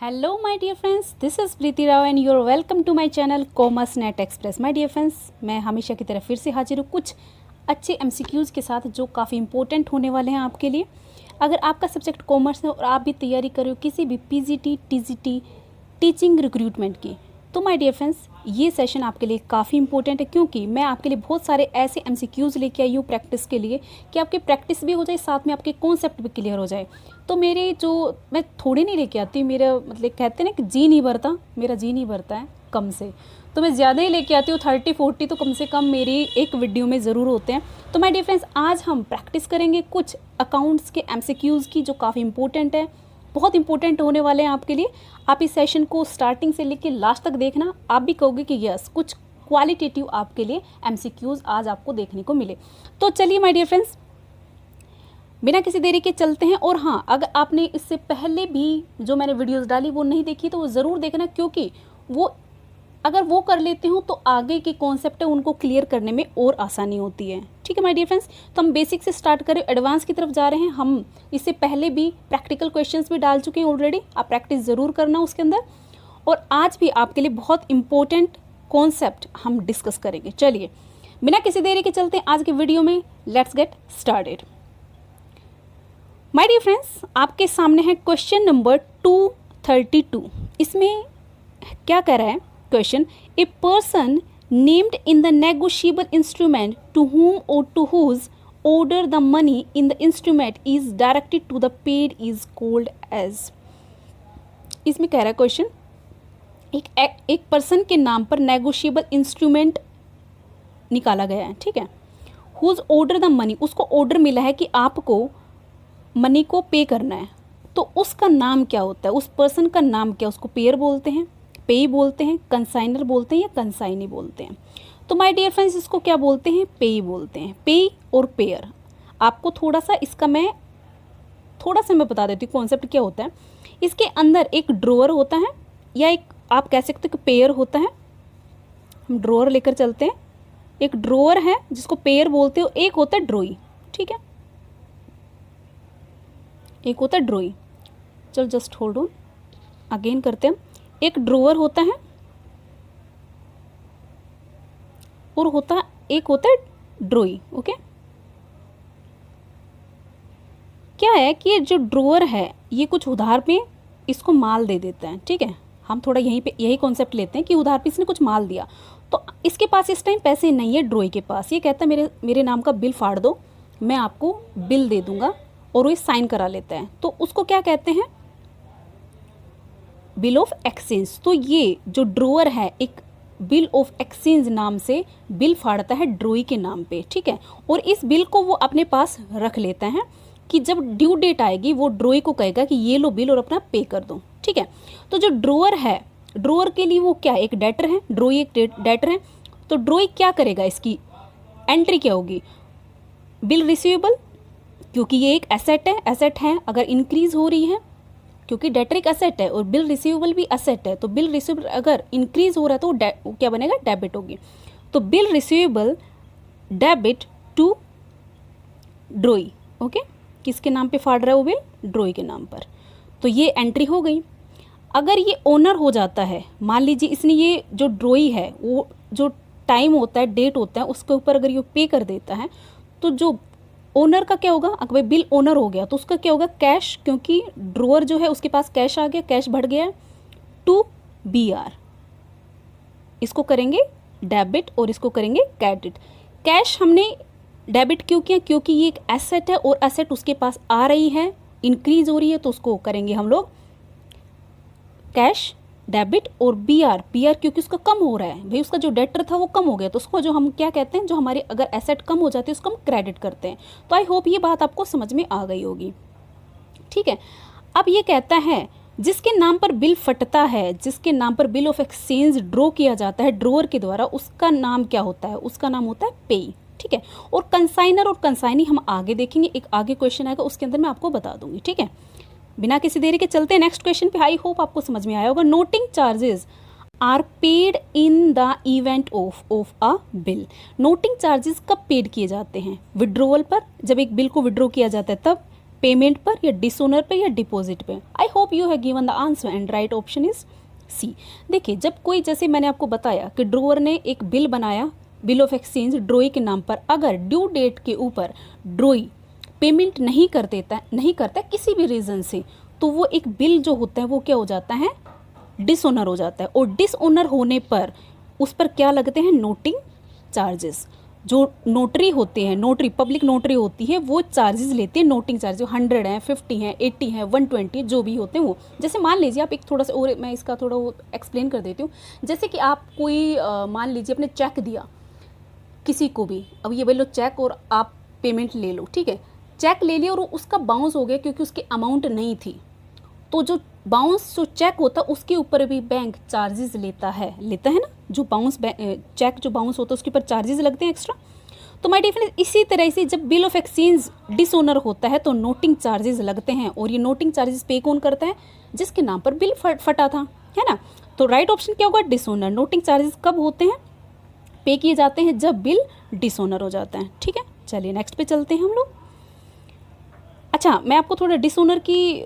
Hello my dear friends, this is Preeti Rao and you are welcome to my channel commerce net express. My dear friends, मैं हमेशा की तरह फिर से हाजिर हूँ कुछ अच्छे एमसीक्यूज़ के साथ जो काफ़ी इंपॉर्टेंट होने वाले हैं आपके लिए। अगर आपका सब्जेक्ट कॉमर्स है और आप भी तैयारी कर रहे हो किसी भी पीजीटी, टीजीटी, टीचिंग रिक्रूटमेंट की, तो माय डियर फ्रेंड्स ये सेशन आपके लिए काफ़ी इंपॉर्टेंट है, क्योंकि मैं आपके लिए बहुत सारे ऐसे एमसीक्यूज़ लेके आई हूँ प्रैक्टिस के लिए कि आपकी प्रैक्टिस भी हो जाए, साथ में आपके कॉन्सेप्ट भी क्लियर हो जाए। तो मेरे जो मैं थोड़ी नहीं लेके आती, मेरा मतलब कहते हैं ना कि जी नहीं भरता, मेरा जी नहीं भरता है कम से, तो मैं ज़्यादा ही लेके आती हूँ 30-40 तो कम से कम मेरी एक वीडियो में ज़रूर होते हैं। तो माय डियर फ्रेंड्स, आज हम प्रैक्टिस करेंगे कुछ अकाउंट्स के एमसीक्यूज़ की जो काफ़ी इंपॉर्टेंट है, बहुत इंपॉर्टेंट होने वाले हैं आपके लिए। आप इस सेशन को स्टार्टिंग से लेकर लास्ट तक देखना, आप भी कहोगे कि यस कुछ क्वालिटेटिव आपके लिए एमसीक्यूज़ आज आपको देखने को मिले। तो चलिए माय डियर फ्रेंड्स, बिना किसी देरी के चलते हैं। और हाँ, अगर आपने इससे पहले भी जो मैंने वीडियोस डाली वो नहीं देखी तो वो ज़रूर देखना, क्योंकि वो अगर वो कर लेते हो तो आगे के कॉन्सेप्ट है उनको क्लियर करने में और आसानी होती है। ठीक है माय डियर फ्रेंड्स, तो हम बेसिक से स्टार्ट करें, एडवांस की तरफ जा रहे हैं। हम इससे पहले भी प्रैक्टिकल क्वेश्चंस भी डाल चुके हैं ऑलरेडी, आप प्रैक्टिस ज़रूर करना उसके अंदर। और आज भी आपके लिए बहुत इंपॉर्टेंट कॉन्सेप्ट हम डिस्कस करेंगे। चलिए बिना किसी देरी के चलते हैं आज के वीडियो में, let's get started. My dear friends, आपके सामने है क्वेश्चन नंबर 232। इसमें क्या कह रहा है question, a person named in the negotiable instrument to whom और to whose order the money in the instrument is directed to the paid is called as. इसमें कह रहा है क्वेश्चन, एक पर्सन के नाम पर नेगोशिएबल इंस्ट्रूमेंट निकाला गया है, ठीक है। हुज ऑर्डर द मनी, उसको ऑर्डर मिला है कि आपको मनी को पे करना है, तो उसका नाम क्या होता है, उस पर्सन का नाम क्या, उसको पेयर बोलते हैं, पेई बोलते हैं, कंसाइनर बोलते हैं या कंसाइनी बोलते हैं। तो माय डियर फ्रेंड्स, इसको क्या बोलते हैं, पेई बोलते हैं। पेई और पेयर, आपको थोड़ा सा मैं बता देती हूँ कॉन्सेप्ट क्या होता है। इसके अंदर एक ड्रॉअर होता है, या एक आप कह सकते हो कि पेयर होता है। हम ड्रॉअर लेकर चलते हैं, एक ड्रॉअर है जिसको पेयर बोलते हो, एक होता है ड्रॉई, ठीक है, एक होता है ड्रॉई। चलो जस्ट होल्ड ऑन, अगेन करते हैं। एक ड्रॉअर होता है और एक होता है ड्रॉई, ओके। क्या है कि ये जो ड्रॉअर है ये कुछ उधार पे इसको माल दे देता है, ठीक है। हम थोड़ा यहीं पे यही कॉन्सेप्ट लेते हैं कि उधार पे इसने कुछ माल दिया, तो इसके पास इस टाइम पैसे नहीं है ड्रॉई के पास। ये कहता है मेरे नाम का बिल फाड़ दो, मैं आपको बिल दे दूंगा, और वो साइन करा लेता है। तो उसको क्या कहते हैं, बिल ऑफ एक्सचेंज। तो ये जो ड्रॉअर है एक बिल ऑफ एक्सचेंज नाम से बिल फाड़ता है ड्रॉई के नाम पे, ठीक है। और इस बिल को वो अपने पास रख लेता है कि जब ड्यू डेट आएगी वो ड्रॉई को कहेगा कि ये लो बिल और अपना पे कर दो, ठीक है। तो जो ड्रॉअर है, ड्रॉअर के लिए वो क्या, एक डेटर है, ड्रॉई एक डेटर है। तो ड्रॉई क्या करेगा, इसकी एंट्री क्या होगी, बिल रिसीवेबल, क्योंकि ये एक एसेट है अगर इंक्रीज हो रही है, क्योंकि डेटर एक एसेट है और बिल रिसीवेबल भी एसेट है, तो बिल रिसीवेबल अगर इंक्रीज हो रहा है तो क्या बनेगा, डेबिट होगी। तो bill receivable debit to drawee, okay. किसके नाम पे फाड़ रहा है वो बिल, ड्रॉई के नाम पर। तो ये एंट्री हो गई। अगर ये ओनर हो जाता है, मान लीजिए इसने ये जो ड्रॉई है वो जो टाइम होता है, डेट होता है, उसके ऊपर अगर ये पे कर देता है, तो जो ओनर का क्या होगा, अगर भाई बिल ओनर हो गया तो उसका क्या होगा, कैश, क्योंकि ड्रॉअर जो है उसके पास कैश आ गया, कैश बढ़ गया, टू BR। इसको करेंगे डेबिट और इसको करेंगे क्रेडिट। कैश हमने डेबिट क्यों किया, क्योंकि ये एक एसेट है और एसेट उसके पास आ रही है, इंक्रीज हो रही है, तो उसको करेंगे हम लोग कैश डेबिट। और BR क्योंकि उसका कम हो रहा है, भाई उसका जो डेटर था वो कम हो गया, तो उसको जो हम क्या कहते हैं, जो हमारे अगर एसेट कम हो जाते हैं उसको हम क्रेडिट करते हैं। तो आई होप ये बात आपको समझ में आ गई होगी, ठीक है। अब ये कहता है जिसके नाम पर बिल फटता है, जिसके नाम पर बिल ऑफ एक्सचेंज ड्रॉ किया जाता है ड्रॉअर के द्वारा, उसका नाम क्या होता है, उसका नाम होता है पेई, ठीक है। और कंसाइनर और कंसाइनी हम आगे देखेंगे, एक आगे क्वेश्चन आएगा उसके अंदर मैं आपको बता दूंगी, ठीक है। बिना किसी देरी के चलते हैं नेक्स्ट क्वेश्चन पे। आई होप आपको समझ में आया होगा। Noting charges are paid in the event of a bill. Noting charges कब पेड किए जाते हैं, विड्रॉवल पर, जब एक बिल को विड्रॉ किया जाता है तब। पेमेंट पर या डिसओनर पे या डिपॉजिट पे? I hope you have given the answer and right option is C. देखिए, जब कोई, जैसे मैंने आपको बताया कि ड्रोअर ने एक बिल बनाया, बिल ऑफ एक्सचेंज ड्रोई के नाम पर, अगर ड्यू डेट के ऊपर ड्रोई पेमेंट नहीं करता किसी भी रीज़न से, तो वो एक बिल जो होता है वो क्या हो जाता है, डिसओनर हो जाता है। और डिसओनर होने पर उस पर क्या लगते हैं, नोटिंग चार्जेस। जो नोटरी होते हैं, नोटरी पब्लिक नोटरी होती है, वो चार्जेस लेती है, नोटिंग चार्ज 100 हैं, 50 हैं, 80 हैं, 120 जो भी होते हैं वो। जैसे मान लीजिए आप एक थोड़ा सा और मैं इसका थोड़ा वो एक्सप्लेन कर देती हूँ। जैसे कि आप कोई मान लीजिए अपने चेक दिया किसी को भी, अब ये लो चेक और आप पेमेंट ले लो, ठीक है, चेक ले लिया और उसका बाउंस हो गया क्योंकि उसकी अमाउंट नहीं थी, तो जो बाउंस जो चेक होता है उसके ऊपर भी बैंक चार्जेस लेता है ना, जो बाउंस चेक जो बाउंस होता है उसके ऊपर चार्जेस लगते हैं एक्स्ट्रा। तो माय डियर फ्रेंड्स, इसी तरह से जब बिल ऑफ एक्सचेंज डिसओनर होता है तो नोटिंग चार्जेस लगते हैं, और ये नोटिंग चार्जेस पे कौन करता है, जिसके नाम पर बिल फटा था, है ना। तो राइट ऑप्शन क्या होगा, डिसओनर। नोटिंग चार्जेस कब होते हैं, पे किए जाते हैं जब बिल डिसओनर हो जाता है, ठीक है। चलिए नेक्स्ट पे चलते हैं हम लोग। अच्छा, मैं आपको थोड़ा डिसओनर की,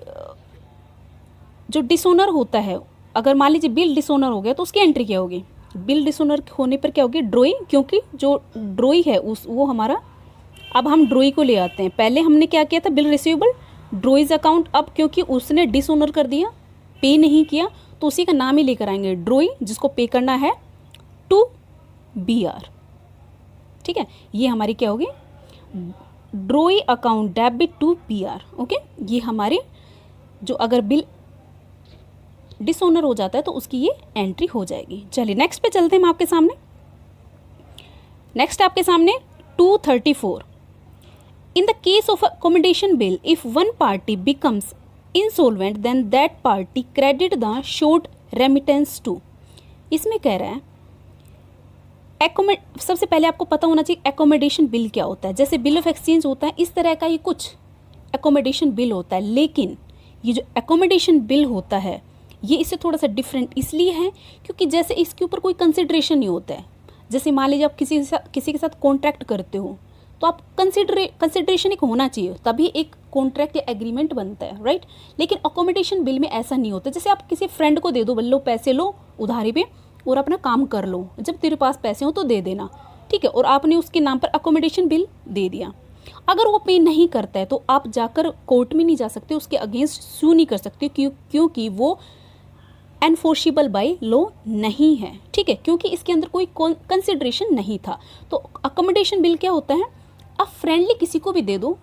जो डिसओनर होता है, अगर मान लीजिए बिल डिसओनर हो गया तो उसकी एंट्री क्या होगी, बिल डिसओनर होने पर क्या होगी, ड्रोई, क्योंकि जो ड्रोई है वो हमारा, अब हम ड्रोई को ले आते हैं। पहले हमने क्या किया था, बिल रिसीवेबल ड्रोइज अकाउंट, अब क्योंकि उसने डिसओनर कर दिया, पे नहीं किया, तो उसी का नाम ही लेकर आएंगे ड्रोई, जिसको पे करना है टू BR, ठीक है। ये हमारी क्या होगी, drawee account debit to BR, okay. ये हमारी जो अगर बिल डिसओनर हो जाता है तो उसकी ये एंट्री हो जाएगी। चलिए नेक्स्ट पे चलते हैं हम आपके सामने। नेक्स्ट आपके सामने 234, in the case of accommodation bill if one party becomes insolvent then that party credit the short remittance to. इसमें कह रहा है सबसे पहले आपको पता होना चाहिए एकोमोडेशन बिल क्या होता है। जैसे बिल ऑफ एक्सचेंज होता है, इस तरह का ही कुछ एकोमोडेशन बिल होता है, लेकिन ये जो एकोमोडेशन बिल होता है ये इससे थोड़ा सा डिफरेंट इसलिए है क्योंकि जैसे इसके ऊपर कोई कंसिडरेशन नहीं होता है। जैसे मान लीजिए आप किसी के साथ कॉन्ट्रैक्ट करते हो तो आप कंसिडरेशन एक होना चाहिए, तभी एक कॉन्ट्रैक्ट या एग्रीमेंट बनता है, राइट। लेकिन अकोमोडेशन बिल में ऐसा नहीं होता। जैसे आप किसी फ्रेंड को दे दो, बोलो पैसे लो उधारी पे और अपना काम कर लो, जब तेरे पास पैसे हो तो दे देना, ठीक है, और आपने उसके नाम पर अकोमोडेशन बिल दे दिया। अगर वो पे नहीं करता है तो आप जाकर कोर्ट में नहीं जा सकते, उसके अगेंस्ट सू नहीं कर सकते, क्योंकि वो एनफोर्सेबल बाय लॉ नहीं है, ठीक है, क्योंकि इसके अंदर कोई कंसिडरेशन नहीं था। तो अकोमोडेशन बिल क्या होता है, आप फ्रेंडली किसी को भी दे दो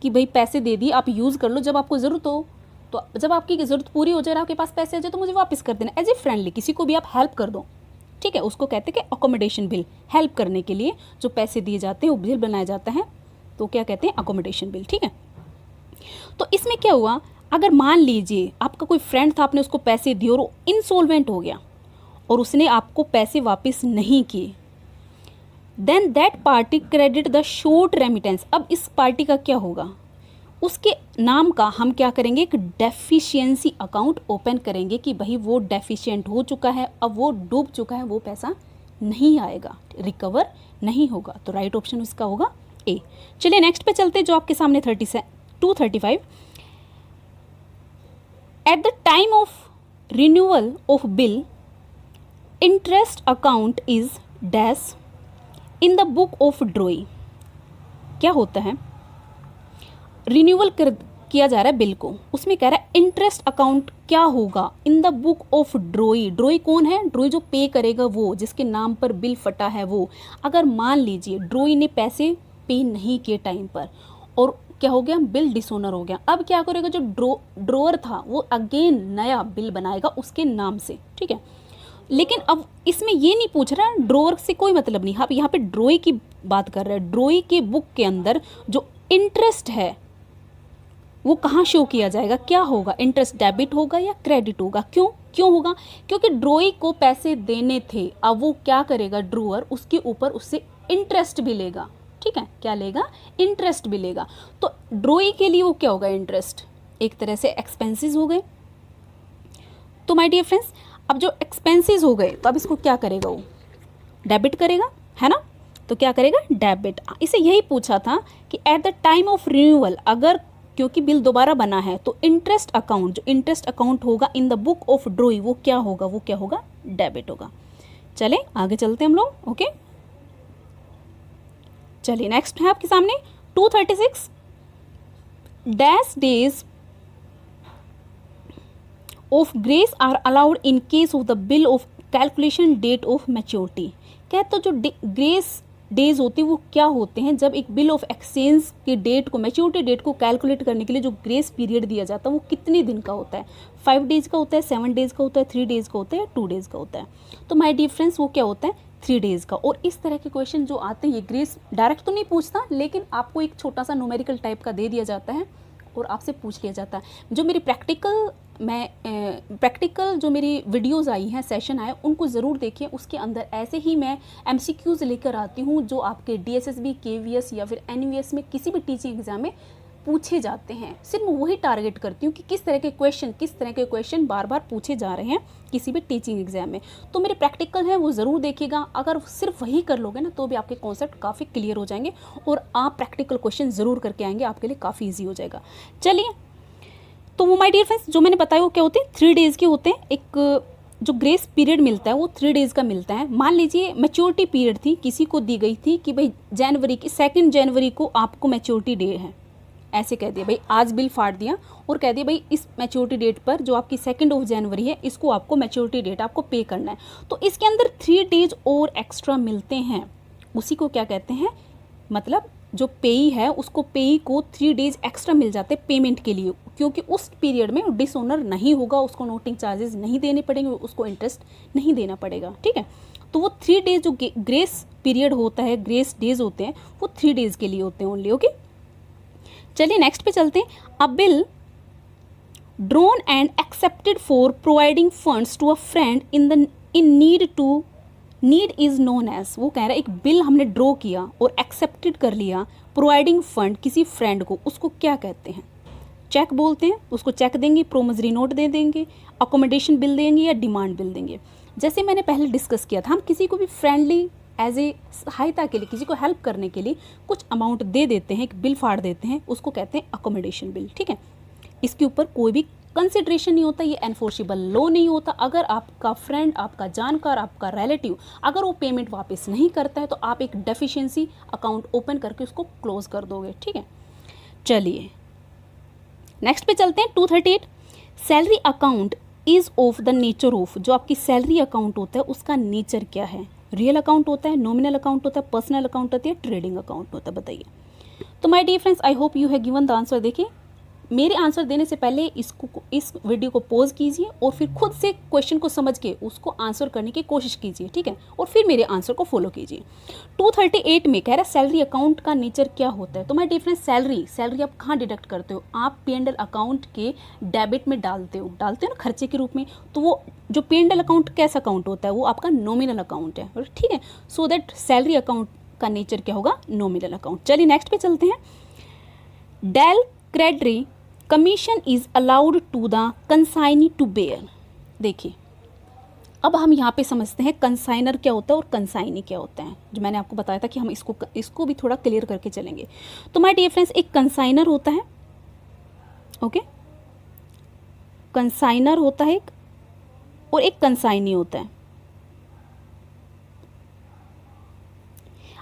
कि भाई पैसे दे दिए, आप यूज़ कर लो, जब आपको ज़रूरत हो, तो जब आपकी ज़रूरत पूरी हो जाए, आपके पास पैसे आ जाए तो मुझे वापस कर देना। एज ए फ्रेंडली किसी को भी आप हेल्प कर दो, ठीक है, उसको कहते हैं कि अकोमोडेशन बिल। हेल्प करने के लिए जो पैसे दिए जाते हैं वो बिल बनाया जाता है, तो क्या कहते हैं, अकोमोडेशन बिल, ठीक है। तो इसमें क्या हुआ, अगर मान लीजिए आपका कोई फ्रेंड था, आपने उसको पैसे दिए और वो इंसॉल्वेंट हो गया और उसने आपको पैसे वापस नहीं किए, then that party credit the short remittance. अब इस पार्टी का क्या होगा, उसके नाम का हम क्या करेंगे, एक डेफिशिएंसी अकाउंट ओपन करेंगे कि भाई वो डेफिशिएंट हो चुका है, अब वो डूब चुका है, वो पैसा नहीं आएगा, रिकवर नहीं होगा। तो राइट ऑप्शन इसका होगा ए। चलिए नेक्स्ट पे चलते, जो आपके सामने 235, at the time of renewal of bill interest account is dash in the book of drawee. क्या होता है, रिन्यूअल किया जा रहा है बिल को, उसमें कह रहा है इंटरेस्ट अकाउंट क्या होगा इन द बुक ऑफ ड्रोई। ड्रोई कौन है, ड्रोई जो पे करेगा, वो जिसके नाम पर बिल फटा है वो। अगर मान लीजिए ड्रोई ने पैसे पे नहीं किए टाइम पर और क्या हो गया, बिल डिसओनर हो गया, अब क्या करेगा, जो ड्रोअर था वो अगेन नया बिल बनाएगा उसके नाम से, ठीक है। लेकिन अब इसमें ये नहीं पूछ रहा, ड्रोअर से कोई मतलब नहीं, आप यहाँ पे ड्रोई की बात कर रहे हैं। ड्रोई के बुक के अंदर जो इंटरेस्ट है वो कहाँ शो किया जाएगा, क्या होगा, इंटरेस्ट डेबिट होगा या क्रेडिट होगा। क्यों होगा, क्योंकि ड्रोई को पैसे देने थे, अब वो क्या करेगा, ड्रोअर उसके ऊपर उससे इंटरेस्ट भी लेगा, ठीक है, क्या लेगा, इंटरेस्ट भी लेगा। तो ड्रोई के लिए वो क्या होगा, इंटरेस्ट एक तरह से एक्सपेंसेस हो गए। तो माय डियर फ्रेंड्स, अब जो एक्सपेंसेस हो गए तो अब इसको क्या करेगा, वो डेबिट करेगा, है ना। तो क्या करेगा, डेबिट। इसे यही पूछा था कि eight the time of renewal, अगर क्योंकि बिल दोबारा बना है, तो इंटरेस्ट अकाउंट, जो इंटरेस्ट अकाउंट होगा इन द बुक ऑफ ड्रॉइंग, वो क्या होगा, डेबिट होगा। चलें आगे चलते हैं हम लोग। ओके, चलिए नेक्स्ट है आपके सामने 236 dash days of grace are allowed in case of the bill of calculation date of maturity. कहते तो जो ग्रेस डेज होते हैं वो क्या होते हैं, जब एक बिल ऑफ एक्सचेंज की डेट को, मैच्योरिटी डेट को कैलकुलेट करने के लिए जो ग्रेस पीरियड दिया जाता है वो कितने दिन का होता है, 5 डेज का होता है, 7 डेज का होता है, 3 डेज का होता है, 2 डेज का होता है। तो माय डियर फ्रेंड्स वो क्या होता है, 3 डेज का। और इस तरह के क्वेश्चन जो आते हैं ये ग्रेस डायरेक्ट तो नहीं पूछता, लेकिन आपको एक छोटा सा न्यूमेरिकल टाइप का दे दिया जाता है और आपसे पूछ लिया जाता है। जो मेरी प्रैक्टिकल जो मेरी वीडियोस आई हैं, सेशन आए, उनको ज़रूर देखिए। उसके अंदर ऐसे ही मैं MCQs लेकर आती हूँ जो आपके DSSB, KVS या फिर NVS में किसी भी टीचिंग एग्जाम में पूछे जाते हैं। सिर्फ वही टारगेट करती हूँ कि किस तरह के क्वेश्चन बार बार पूछे जा रहे हैं किसी भी टीचिंग एग्जाम में। तो मेरे प्रैक्टिकल हैं वो ज़रूर देखिएगा। अगर सिर्फ वही कर लोगे ना तो भी आपके कॉन्सेप्ट काफ़ी क्लियर हो जाएंगे और आप प्रैक्टिकल क्वेश्चन ज़रूर करके आएंगे, आपके लिए काफ़ी ईजी हो जाएगा। चलिए, तो वो माय डियर फ्रेंड्स जो मैंने बताया वो क्या होते हैं, 3 डेज़ के होते हैं। एक जो ग्रेस पीरियड मिलता है वो 3 डेज़ का मिलता है। मान लीजिए मैच्योरिटी पीरियड थी, किसी को दी गई थी कि भाई 2 जनवरी को आपको मैच्योरिटी डे है, ऐसे कह दिया भाई, आज बिल फाड़ दिया और कह दिया भाई इस मैच्योरिटी डेट पर जो आपकी 2 जनवरी है इसको आपको मैच्योरिटी डेट आपको पे करना है। तो इसके अंदर 3 डेज और एक्स्ट्रा मिलते हैं, उसी को क्या कहते हैं, मतलब जो पेई है उसको, पेई को 3 डेज एक्स्ट्रा मिल जाते हैं पेमेंट के लिए, क्योंकि उस पीरियड में डिसऑनर नहीं होगा, उसको नोटिंग चार्जेस नहीं देने पड़ेंगे, उसको इंटरेस्ट नहीं देना पड़ेगा। ठीक है, तो वो 3 डेज जो ग्रेस पीरियड होता है, ग्रेस डेज होते हैं, वो 3 डेज के लिए होते हैं ओनली। ओके, चलिए नेक्स्ट पे चलते हैं। A bill drawn and accepted for providing funds to a friend in need is known as, वो कह रहा है एक बिल हमने ड्रॉ किया और एक्सेप्टेड कर लिया, प्रोवाइडिंग फंड किसी फ्रेंड को, उसको क्या कहते हैं, चेक बोलते हैं, उसको चेक देंगे, प्रोमिसरी नोट दे देंगे, अकोमोडेशन बिल देंगे या डिमांड बिल देंगे। जैसे मैंने पहले डिस्कस किया था, हम किसी को भी फ्रेंडली एज ए सहायता के लिए, किसी को हेल्प करने के लिए कुछ अमाउंट दे देते हैं, एक बिल फाड़ देते हैं, उसको कहते हैं अकोमोडेशन बिल। ठीक है, इसके ऊपर कोई भी कंसिडरेशन नहीं होता, ये एनफोर्सेबल लॉ नहीं होता। अगर आपका फ्रेंड, आपका जानकार, आपका रिलेटिव अगर वो पेमेंट वापस नहीं करता है तो आप एक डेफिशिएंसी अकाउंट ओपन करके उसको क्लोज कर दोगे। ठीक है, चलिए नेक्स्ट पे चलते हैं 238। Salary account is of the nature of, जो आपकी सैलरी अकाउंट होता है उसका नेचर क्या है, रियल अकाउंट होता है, नॉमिनल अकाउंट होता है, पर्सनल अकाउंट होता है, ट्रेडिंग अकाउंट होता है, बताइए। तो my dear friends I hope you have given the answer. देखिए मेरे आंसर देने से पहले इस वीडियो को पॉज कीजिए और फिर खुद से क्वेश्चन को समझ के उसको आंसर करने की कोशिश कीजिए। ठीक है, और फिर मेरे आंसर को फॉलो कीजिए। 238 में कह रहा है सैलरी अकाउंट का नेचर क्या होता है। तो माय डियर फ्रेंड्स सैलरी आप कहाँ डिडक्ट करते हो, आप P&L अकाउंट के डेबिट में डालते हो ना खर्चे के रूप में। तो वो जो P&L अकाउंट कैसा अकाउंट होता है, वो आपका नॉमिनल अकाउंट है। ठीक है, सो दैट सैलरी अकाउंट का नेचर क्या होगा, नॉमिनल अकाउंट। चलिए नेक्स्ट पे चलते हैं। Del credere commission is allowed to the consignee to bear. देखिए अब हम यहाँ पे समझते हैं कंसाइनर क्या होता है और कंसाइनी क्या होता है, जो मैंने आपको बताया था कि हम इसको भी थोड़ा क्लियर करके चलेंगे। तो माय डियर फ्रेंड्स एक कंसाइनर होता है, ओके, कंसाइनर होता है एक, और एक कंसाइनी होता है।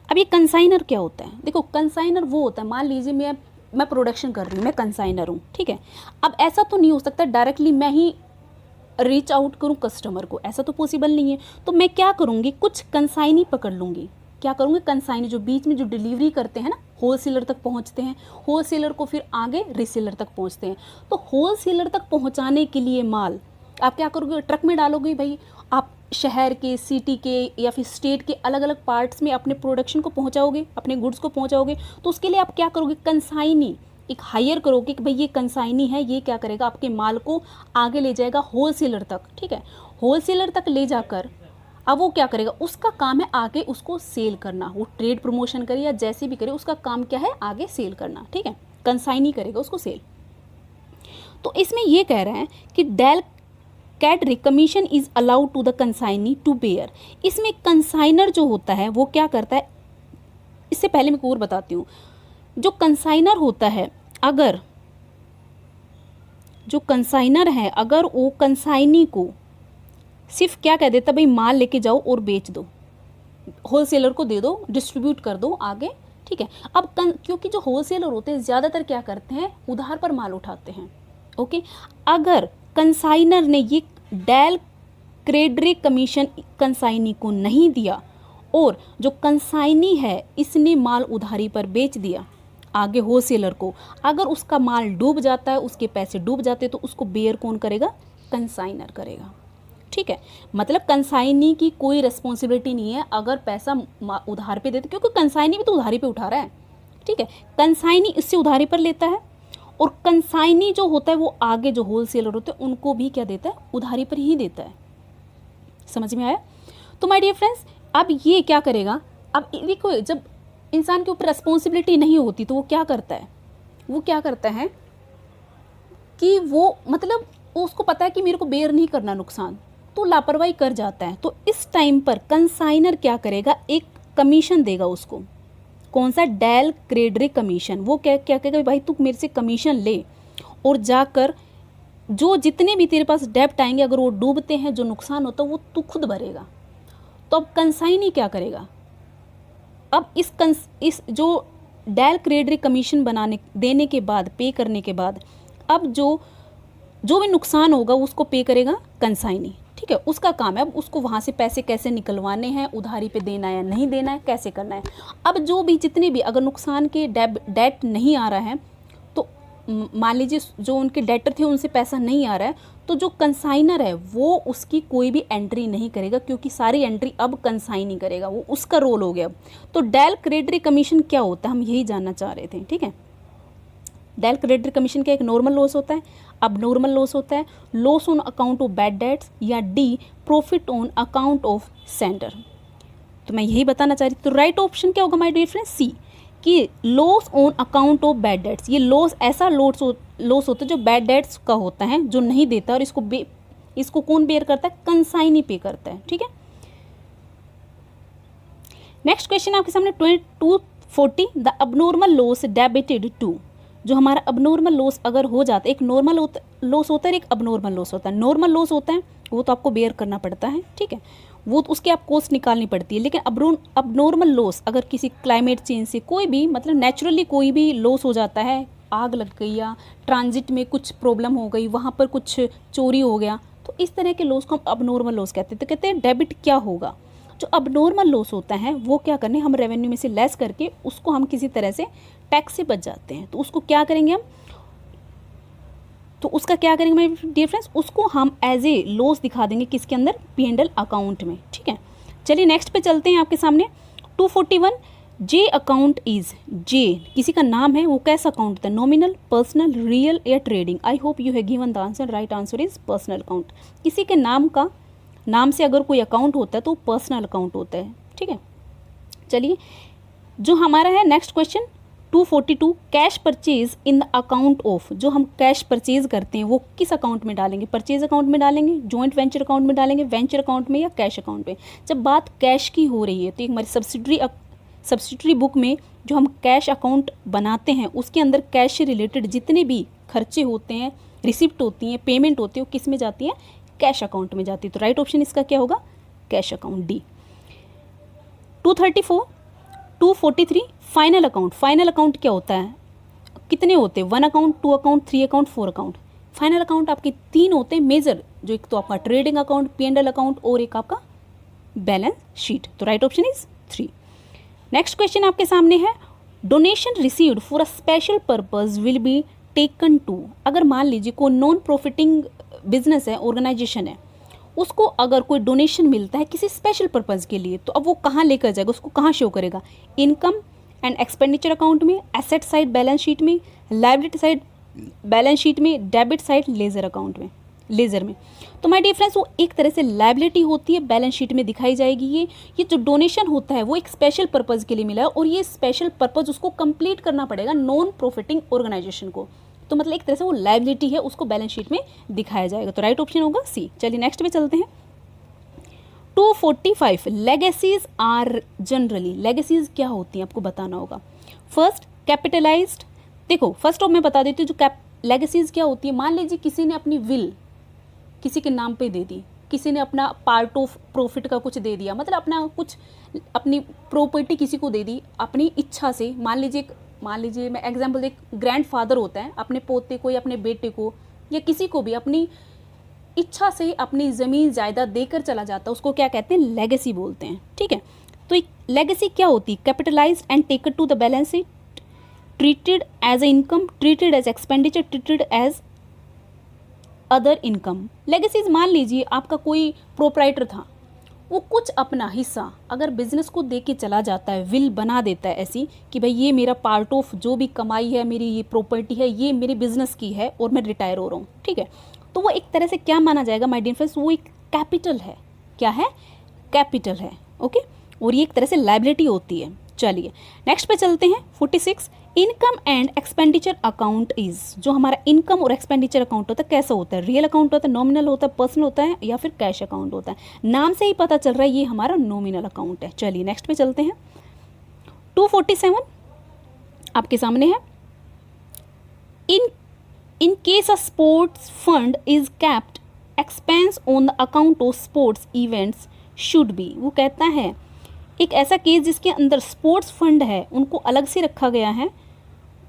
अब ये कंसाइनर क्या होता है, देखो कंसाइनर वो होता है, मान लीजिए मैं प्रोडक्शन कर रही हूँ, मैं कंसाइनर हूँ। ठीक है, अब ऐसा तो नहीं हो सकता डायरेक्टली मैं ही रीच आउट करूँ कस्टमर को, ऐसा तो पॉसिबल नहीं है। तो मैं क्या करूँगी, कुछ कंसाइनी पकड़ लूँगी। क्या करूँगी, कंसाइनी जो बीच में जो डिलीवरी करते हैं ना, होलसेलर तक पहुँचते हैं, होलसेलर को फिर आगे रीसेलर तक पहुँचते हैं। तो होलसेलर तक पहुँचाने के लिए माल आप क्या करोगे, ट्रक में डालोगे। भाई आप शहर के, सिटी के या फिर स्टेट के अलग अलग पार्ट्स में अपने प्रोडक्शन को पहुंचाओगे, अपने गुड्स को पहुंचाओगे। तो उसके लिए आप क्या करोगे, कंसाइनी एक हायर करोगे कि भाई ये कंसाइनी है, ये क्या करेगा, आपके माल को आगे ले जाएगा होलसेलर तक। ठीक है, होलसेलर तक ले जाकर अब वो क्या करेगा, उसका काम है आगे उसको सेल करना। वो ट्रेड प्रमोशन करे या जैसे भी करे, उसका काम क्या है, आगे सेल करना। ठीक है, कंसाइनी करेगा उसको सेल। तो इसमें ये कह रहे हैं कि del credere commission is allowed to the consignee to bear. इसमें कंसाइनर जो होता है वो क्या करता है, इससे पहले मैं और बताती हूँ। जो कंसाइनर होता है, अगर जो कंसाइनर है अगर वो कंसाइनी को सिर्फ क्या कह देता, भाई माल लेके जाओ और बेच दो, होलसेलर को दे दो, डिस्ट्रीब्यूट कर दो आगे, ठीक है। अब क्योंकि जो होलसेलर होते हैं ज़्यादातर क्या करते हैं, उधार पर माल उठाते हैं, ओके। अगर कंसाइनर ने ये डेल क्रेडिट कमीशन कंसाइनी को नहीं दिया और जो कंसाइनी है इसने माल उधारी पर बेच दिया आगे होलसेलर को, अगर उसका माल डूब जाता है, उसके पैसे डूब जाते, तो उसको बेयर कौन करेगा, कंसाइनर करेगा, ठीक है। मतलब कंसाइनी की कोई रिस्पॉन्सिबिलिटी नहीं है अगर पैसा उधार पे देते, क्योंकि कंसाइनी भी तो उधारी पे उठा रहा है, ठीक है। कंसाइनी इससे उधारी पर लेता है और कंसाइनी जो होता है वो आगे जो होलसेलर होते हैं उनको भी क्या देता है, उधारी पर ही देता है। समझ में आया? तो माय डियर फ्रेंड्स, अब ये क्या करेगा, अब देखो जब इंसान के ऊपर रिस्पॉन्सिबिलिटी नहीं होती तो वो क्या करता है कि वो मतलब उसको पता है कि मेरे को बेयर नहीं करना नुकसान, तो लापरवाही कर जाता है। तो इस टाइम पर कंसाइनर क्या करेगा, एक कमीशन देगा उसको, कौन सा, डेल क्रेडिट कमीशन। वो क्या कहेगा, भाई तू मेरे से कमीशन ले और जाकर जो जितने भी तेरे पास डेब्ट आएंगे अगर वो डूबते हैं, जो नुकसान होता है वो तू खुद भरेगा। तो अब कंसाइनी क्या करेगा, अब इस जो डेल क्रेडिट कमीशन देने के बाद, पे करने के बाद, अब जो भी नुकसान होगा उसको पे करेगा कंसाइनी, ठीक है। उसका काम है अब उसको वहाँ से पैसे कैसे निकलवाने हैं, उधारी पे देना है या नहीं देना है, कैसे करना है। अब जो भी जितने भी अगर नुकसान के डेट नहीं आ रहा है, तो मान लीजिए जो उनके डेटर थे उनसे पैसा नहीं आ रहा है, तो जो कंसाइनर है वो उसकी कोई भी एंट्री नहीं करेगा, क्योंकि सारी एंट्री अब कंसाइनी करेगा, वो उसका रोल हो गया। तो डेल क्रेडिट कमीशन क्या होता है, हम यही जानना चाह रहे थे, ठीक है। डेल क्रेडिट कमीशन का एक नॉर्मल लॉस होता है, अब नॉर्मल लॉस होता है loss on account of bad debts, या the profit on account of sender. तो मैं यही बताना चाह रही थी। तो राइट ऑप्शन क्या होगा माय डियर फ्रेंड्स, सी, कि loss on account of bad dates. ये लॉस ऐसा लॉस होता है जो बैड डेट्स का होता है, जो नहीं देता, और इसको कौन बेयर करता है, कंसाइनी पे करता है, ठीक है। नेक्स्ट क्वेश्चन आपके सामने 2240, the abnormal loss debited to. जो हमारा अबनॉर्मल लॉस अगर हो जाता है, एक नॉर्मल लॉस होता है, एक अबनॉर्मल लॉस होता है। नॉर्मल लॉस होता है वो तो आपको बेयर करना पड़ता है, ठीक है, वो तो उसकी आप कॉस्ट निकालनी पड़ती है। लेकिन अबनॉर्मल लॉस अगर किसी क्लाइमेट चेंज से कोई भी मतलब नेचुरली कोई भी लॉस हो जाता है, आग लग गई या ट्रांजिट में कुछ प्रॉब्लम हो गई, वहाँ पर कुछ चोरी हो गया, तो इस तरह के लॉस को हम अबनॉर्मल लॉस कहते हैं। तो कहते हैं डेबिट क्या होगा, जो अबनॉर्मल लॉस होता है वो क्या करने, हम रेवेन्यू में से लेस करके उसको हम किसी तरह से टैक्स से बच जाते हैं। तो उसको क्या करेंगे हम, तो उसका क्या करेंगे मेरे डियर फ्रेंड्स, उसको हम एज ए लॉस दिखा देंगे किसके अंदर, P&L अकाउंट में, ठीक है। चलिए नेक्स्ट पे चलते हैं आपके सामने 241, जे अकाउंट इज, जे किसी का नाम है, वो कैसा अकाउंट होता है, नॉमिनल, पर्सनल, रियल या trading. I hope you have given the answer, right answer is personal account. किसी के नाम से अगर कोई अकाउंट होता है तो पर्सनल अकाउंट होता है, ठीक है। चलिए जो हमारा है next question 242, cash purchase in the account of. जो हम कैश परचेज करते हैं वो किस अकाउंट में डालेंगे, परचेज अकाउंट में डालेंगे, जॉइंट वेंचर अकाउंट में डालेंगे, वेंचर अकाउंट में, या कैश अकाउंट में। जब बात कैश की हो रही है तो एक हमारी सब्सिडरी बुक में जो हम कैश अकाउंट बनाते हैं उसके अंदर कैश से रिलेटेड जितने भी खर्चे होते हैं, रिसिप्ट होती हैं, पेमेंट होती है, वो किस में जाती है, कैश अकाउंट में जाती है। तो राइट ऑप्शन इसका क्या होगा, cash account, D. 243, final account. Final account क्या होता है, कितने होते हैं, 1 account, 2 account, 3 account, 4 account. Final account आपके 3 होते हैं मेजर, जो एक तो आपका ट्रेडिंग अकाउंट, P&L अकाउंट, और एक आपका बैलेंस शीट। तो right option is 3। Next question आपके सामने है, donation received for a special purpose will be taken to. अगर मान लीजिए कोई नॉन प्रॉफिटिंग बिजनेस है, ऑर्गेनाइजेशन है, उसको अगर कोई डोनेशन मिलता है किसी स्पेशल पर्पज़ के लिए, तो अब वो कहाँ लेकर जाएगा, उसको कहाँ शो करेगा, इनकम एंड एक्सपेंडिचर अकाउंट में, एसेट साइड बैलेंस शीट में, लायबिलिटी साइड बैलेंस शीट में, डेबिट साइड लेजर अकाउंट में, लेजर में। तो माय डियर फ्रेंड्स, वो एक तरह से लायबिलिटी होती है, बैलेंस शीट में दिखाई जाएगी। ये जो डोनेशन होता है वो एक स्पेशल पर्पज़ के लिए मिला है, और ये स्पेशल पर्पज़ उसको कंप्लीट करना पड़ेगा नॉन प्रॉफिटिंग ऑर्गेनाइजेशन को। तो मतलब एक तरह से वो लायबिलिटी है, उसको बैलेंस शीट में दिखाया जाएगा। तो राइट ऑप्शन होगा सी। चलिए नेक्स्ट पे चलते हैं 245, लेगेसीज आर जनरली। लेगेसीज क्या होती हैं आपको बताना होगा। फर्स्ट कैपिटलाइज्ड, देखो फर्स्ट ऑफ मैं बता देती हूँ, जो लेगेसीज क्या होती है, मान लीजिए किसी ने अपनी विल किसी के नाम पे दे दी, किसी ने अपना पार्ट ऑफ प्रॉफिट का कुछ दे दिया, मतलब अपना कुछ अपनी प्रॉपर्टी किसी को दे दी अपनी इच्छा से। मान लीजिए मैं एग्जांपल दे, ग्रैंडफादर होता है अपने पोते को या अपने बेटे को या किसी को भी अपनी इच्छा से अपनी ज़मीन जायदाद देकर चला जाता है, उसको क्या कहते हैं, लेगेसी बोलते हैं। ठीक है, तो लेगेसी क्या होती है, capitalised and taken to the balance sheet, treated as a income, treated as expenditure, treated as other income. Legacies, मान लीजिए आपका कोई प्रोप्राइटर था, वो कुछ अपना हिस्सा अगर बिजनेस को दे के चला जाता है, विल बना देता है ऐसी कि भाई ये मेरा पार्ट ऑफ जो भी कमाई है, मेरी ये प्रॉपर्टी है, ये मेरे बिजनेस की है और मैं रिटायर हो रहा हूँ। ठीक है, तो वो एक तरह से क्या माना जाएगा माय डियर फ्रेंड्स, वो एक कैपिटल है। क्या है, कैपिटल है। ओके, और ये एक तरह से लायबिलिटी होती है। चलिए नेक्स्ट पे चलते हैं। 46, income and expenditure account is, जो हमारा इनकम और एक्सपेंडिचर अकाउंट होता है कैसा होता है, रियल अकाउंट होता है, नॉमिनल होता है, पर्सनल होता है या फिर कैश अकाउंट होता है। नाम से ही पता चल रहा है ये हमारा नॉमिनल अकाउंट है। चलिए नेक्स्ट पे चलते हैं। 247 आपके सामने है। In case a sports fund is capped, expense on the account of sports events should be, वो कहता है एक ऐसा केस जिसके अंदर स्पोर्ट्स फंड है उनको अलग से रखा गया है,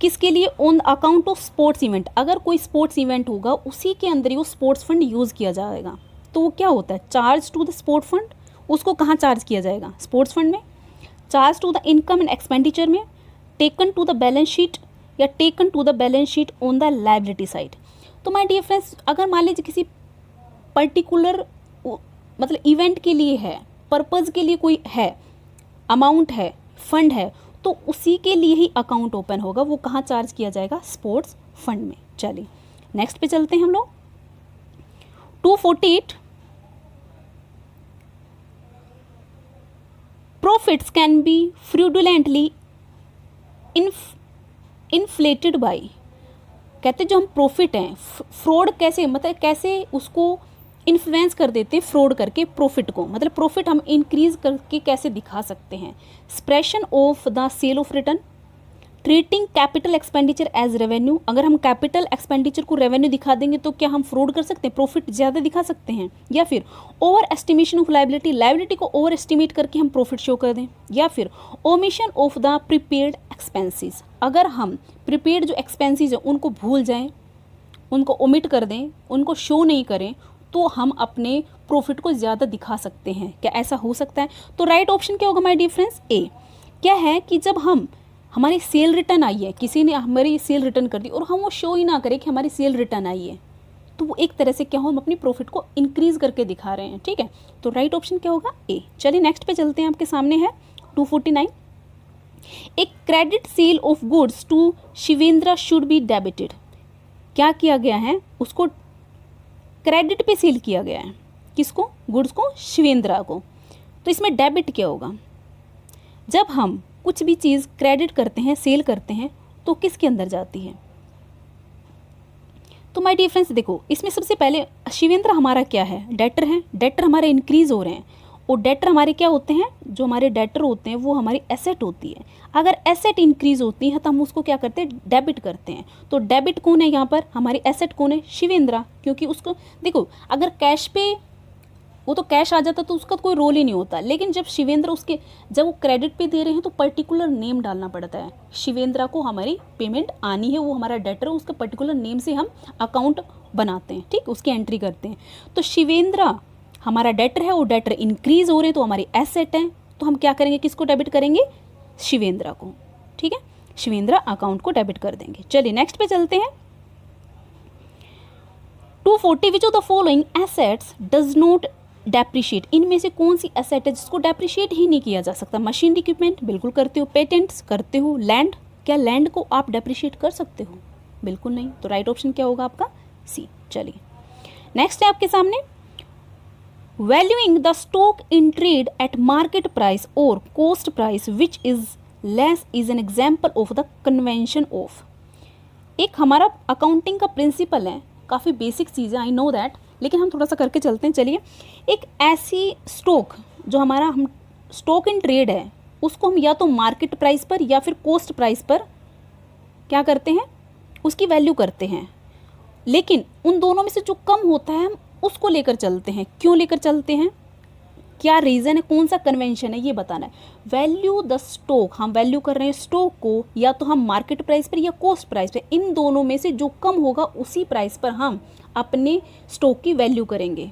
किसके लिए, on the account of sports event. अगर कोई स्पोर्ट्स इवेंट होगा उसी के अंदर ही वो स्पोर्ट्स फंड यूज़ किया जाएगा, तो वो क्या होता है, charge to the sport fund. उसको कहाँ चार्ज किया जाएगा, स्पोर्ट्स फंड में। Charge to the income and expenditure में, taken to the balance sheet या taken to the balance sheet on the liability side. तो माय डियर फ्रेंड्स, अगर मान लीजिए किसी पर्टिकुलर मतलब इवेंट के लिए है, पर्पज़ के लिए कोई है, अमाउंट है, फंड है, तो उसी के लिए ही अकाउंट ओपन होगा, वो कहाँ चार्ज किया जाएगा, स्पोर्ट्स फंड में। चलिए नेक्स्ट पे चलते हैं हम लोग। 248, profits can be fraudulently inflated by, कहते जो हम प्रॉफिट हैं, फ्रॉड कैसे, मतलब कैसे उसको इन्फ्लुएंस कर देते हैं फ्रॉड करके प्रॉफिट को, मतलब प्रॉफिट हम इंक्रीज करके कैसे दिखा सकते हैं। Expression of the sale of return, treating capital expenditure as revenue, अगर हम कैपिटल एक्सपेंडिचर को रेवेन्यू दिखा देंगे तो क्या हम फ्रॉड कर सकते हैं, प्रॉफिट ज़्यादा दिखा सकते हैं। या फिर over estimation of liability, liability को ओवर एस्टिमेट करके हम प्रॉफिट शो कर दें। या फिर omission of the prepaid expenses, अगर हम प्रीपेड जो एक्सपेंसेस है उनको भूल जाएं, उनको ओमिट कर दें, उनको शो नहीं करें, तो हम अपने प्रॉफिट को ज़्यादा दिखा सकते हैं। क्या ऐसा हो सकता है? तो राइट ऑप्शन क्या होगा माय डियर फ्रेंड्स, ए। क्या है कि जब हमारी सेल रिटर्न आई है, किसी ने हमारी सेल रिटर्न कर दी और हम वो शो ही ना करें कि हमारी सेल रिटर्न आई है, तो वो एक तरह से क्या हो, हम अपनी प्रॉफिट को इंक्रीज करके दिखा रहे हैं। ठीक है, तो राइट ऑप्शन क्या होगा, ए। चलिए नेक्स्ट पे चलते हैं, आपके सामने है 249, एक credit sale of goods to Shivendra should be debited. क्या किया गया है, उसको क्रेडिट पे सेल किया गया है, किसको, गुड्स को, शिवेंद्रा को। तो इसमें डेबिट क्या होगा, जब हम कुछ भी चीज़ क्रेडिट करते हैं, सेल करते हैं, तो किसके अंदर जाती है। तो माय डियर फ्रेंड्स देखो, इसमें सबसे पहले शिवेंद्र हमारा क्या है, डेटर है। डेटर हमारे इंक्रीज हो रहे हैं, और डेटर हमारे क्या होते हैं, जो हमारे डेटर होते हैं वो हमारी एसेट होती है। अगर एसेट इंक्रीज होती है तो हम उसको क्या करते हैं, डेबिट करते हैं। तो डेबिट कौन है यहाँ पर, हमारी एसेट कौन है, शिवेंद्रा, क्योंकि उसको देखो अगर कैश पे वो तो कैश आ जाता तो उसका कोई रोल ही नहीं होता, लेकिन जब शिवेंद्र उसके जब वो क्रेडिट पे दे रहे हैं तो पर्टिकुलर नेम डालना पड़ता है। शिवेंद्रा को हमारी पेमेंट आनी है, वो हमारा डेटर है, उसका पर्टिकुलर नेम से हम अकाउंट बनाते हैं, ठीक, उसकी एंट्री करते हैं। तो शिवेंद्रा हमारा डेटर है, वो डेटर इंक्रीज हो रहे हैं तो हमारी एसेट है, तो हम क्या करेंगे, किसको डेबिट करेंगे, शिवेंद्रा को। ठीक है, शिवेंद्रा अकाउंट को डेबिट कर देंगे। चलिए नेक्स्ट पे चलते हैं। 240, विच of the following assets does not depreciate, इनमें से कौन सी एसेट है जिसको डेप्रिशिएट ही नहीं किया जा सकता। मशीनरी इक्विपमेंट बिल्कुल करते हो, पेटेंट्स करते हो, लैंड, क्या लैंड को आप डेप्रिशिएट कर सकते हो, बिल्कुल नहीं। तो राइट ऑप्शन क्या होगा आपका, सी। चलिए नेक्स्ट है आपके सामने, valuing the stock in trade at market price और cost price which is less is an example of the convention of. एक हमारा अकाउंटिंग का प्रिंसिपल है, काफ़ी बेसिक चीज़ है, आई नो दैट, लेकिन हम थोड़ा सा करके चलते हैं। चलिए, एक ऐसी स्टॉक जो हमारा हम स्टॉक इन ट्रेड है उसको हम या तो मार्केट प्राइस पर या फिर कॉस्ट प्राइस पर क्या करते हैं, उसकी वैल्यू करते हैं। लेकिन उन दोनों में से जो कम होता है हम उसको लेकर चलते हैं। क्यों लेकर चलते हैं, क्या रीज़न है, कौन सा कन्वेंशन है, ये बताना है। वैल्यू द स्टॉक, हम वैल्यू कर रहे हैं स्टॉक को या तो हम मार्केट प्राइस पर या कॉस्ट प्राइस पर, इन दोनों में से जो कम होगा उसी प्राइस पर हम अपने स्टॉक की वैल्यू करेंगे।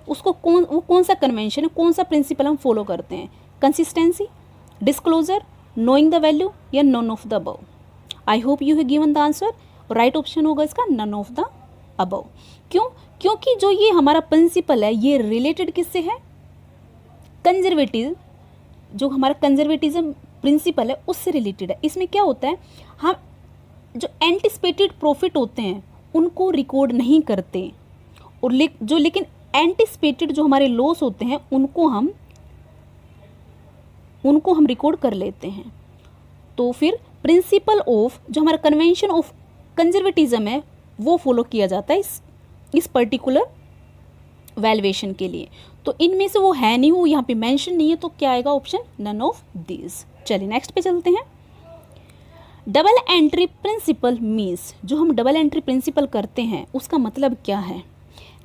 उसको वो कौन सा कन्वेंशन है, कौन सा प्रिंसिपल हम फॉलो करते हैं, consistency, disclosure, knowing the value या none of the above. I hope you have given the answer. Right option होगा इसका नन ऑफ द अबव। क्यों, क्योंकि जो ये हमारा प्रिंसिपल है ये रिलेटेड किससे है, कंजर्वेटिव, जो हमारा कंजर्वेटिज्म प्रिंसिपल है उससे रिलेटेड है। इसमें क्या होता है, हम जो एंटिसिपेटेड प्रॉफिट होते हैं उनको रिकॉर्ड नहीं करते, और लेकिन एंटिसिपेटेड जो हमारे लॉस होते हैं उनको हम रिकॉर्ड कर लेते हैं। तो फिर प्रिंसिपल ऑफ, जो हमारा कन्वेंशन ऑफ कंजर्वेटिज्म है वो फॉलो किया जाता है इस पर्टिकुलर वैल्यूएशन के लिए। तो इनमें से वो है नहीं, वो यहाँ पे मेंशन नहीं है, तो क्या आएगा ऑप्शन नन ऑफ दीज। चलिए नेक्स्ट पे चलते हैं। डबल एंट्री प्रिंसिपल मीन्स, जो हम डबल एंट्री प्रिंसिपल करते हैं उसका मतलब क्या है,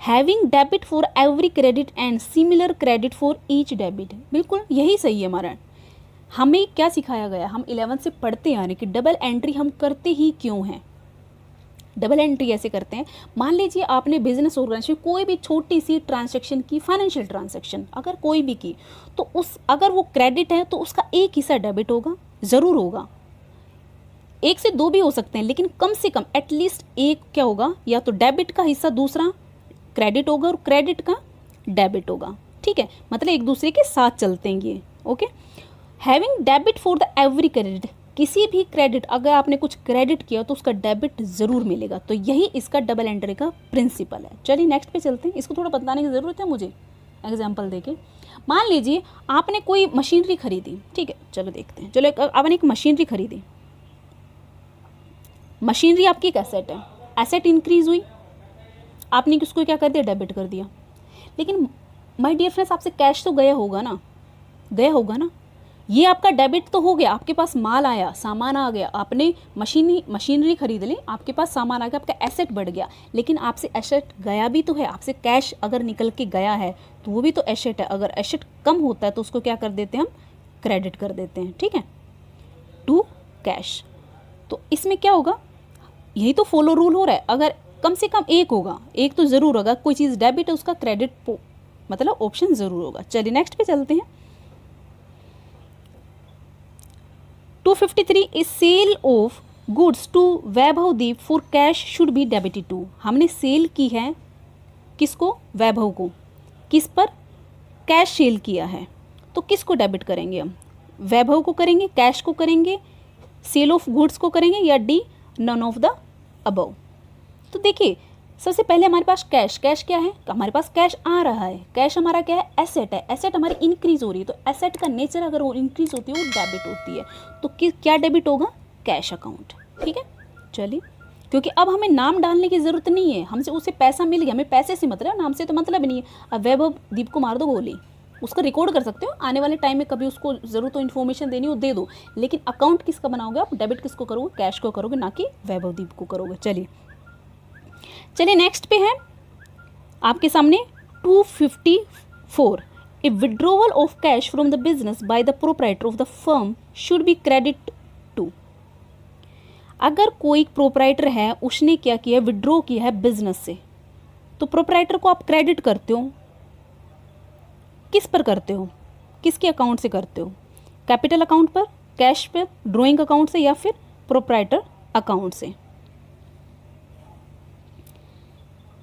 having debit for every credit and similar credit for each debit. बिल्कुल यही सही है हमारा। हमें क्या सिखाया गया, हम 11th से पढ़ते आ रहे कि डबल एंट्री हम करते ही क्यों हैं। डबल एंट्री ऐसे करते हैं, मान लीजिए आपने बिजनेस ऑर्गेनाइजेशन कोई भी छोटी सी ट्रांजैक्शन की, फाइनेंशियल ट्रांजैक्शन अगर कोई भी की, तो अगर वो क्रेडिट है तो उसका एक हिस्सा डेबिट होगा, ज़रूर होगा। एक से दो भी हो सकते हैं, लेकिन कम से कम एटलीस्ट एक क्या होगा, या तो डेबिट का हिस्सा दूसरा क्रेडिट होगा और क्रेडिट का डेबिट होगा। ठीक है, मतलब एक दूसरे के साथ चलते हैं ये। Okay, having debit for the every credit, किसी भी क्रेडिट, अगर आपने कुछ क्रेडिट किया तो उसका डेबिट ज़रूर मिलेगा। तो यही इसका डबल एंट्री का प्रिंसिपल है। चलिए नेक्स्ट पे चलते हैं, इसको थोड़ा बताने की ज़रूरत है मुझे एग्जाम्पल देके। मान लीजिए आपने कोई मशीनरी खरीदी, ठीक है, चलो देखते हैं। चलो आपने एक मशीनरी खरीदी, मशीनरी आपकी एक एसेट है, एसेट इंक्रीज हुई, आपने उसको क्या कर दिया, डेबिट कर दिया। लेकिन माय डियर फ्रेंड्स, आपसे कैश तो गया होगा ना, ये आपका डेबिट तो हो गया, आपके पास माल आया, सामान आ गया, आपने मशीनरी खरीद ली, आपके पास सामान आ गया, आपका एसेट बढ़ गया। लेकिन आपसे एसेट गया भी तो है, आपसे कैश अगर निकल के गया है तो वो भी तो एसेट है। अगर एसेट कम होता है तो उसको क्या कर देते हैं, हम क्रेडिट कर देते हैं। ठीक है, टू कैश। तो इसमें क्या होगा, यही तो फॉलो रूल हो रहा है। अगर कम से कम एक होगा, एक तो ज़रूर होगा, कोई चीज़ डेबिट है उसका क्रेडिट मतलब ऑप्शन ज़रूर होगा। चलिए नेक्स्ट पे चलते हैं। 253 is sale of goods to Vaibhavdeep for cash should be debited to. हमने सेल की है किसको, वैभव को, किस पर, कैश सेल किया है, तो किसको डेबिट करेंगे हम, वैभव को करेंगे, कैश को करेंगे, सेल ऑफ गुड्स को करेंगे, या D none of the above. तो देखिए सबसे पहले हमारे पास कैश क्या है, हमारे पास कैश आ रहा है, कैश हमारा क्या है, एसेट है, एसेट हमारी इंक्रीज हो रही है। तो एसेट का नेचर अगर वो इंक्रीज होती है वो डेबिट होती है, तो क्या डेबिट होगा, कैश अकाउंट। ठीक है, चलिए, क्योंकि अब हमें नाम डालने की ज़रूरत नहीं है, हमसे उसे पैसा मिल गया, हमें पैसे से मतलब, नाम से तो मतलब नहीं है। अब वैभव दीप को मार दो गोली, उसका रिकॉर्ड कर सकते हो, आने वाले टाइम में कभी उसको ज़रूरत हो इन्फॉर्मेशन देनी हो दे दो, लेकिन अकाउंट किसका बनाओगे आप, डेबिट किसको करोगे, कैश को करोगे, ना कि वैभव दीप को करोगे। चलिए नेक्स्ट पे है आपके सामने 254, a withdrawal of cash from the business by the proprietor of the firm should be credit to. अगर कोई प्रोप्राइटर है, उसने क्या किया, विड्रॉ किया है बिजनेस से, तो प्रोप्राइटर को आप क्रेडिट करते हो, किस पर करते हो, किसके अकाउंट से करते हो, कैपिटल अकाउंट पर, कैश पर, ड्रॉइंग अकाउंट से, या फिर प्रोप्राइटर अकाउंट से।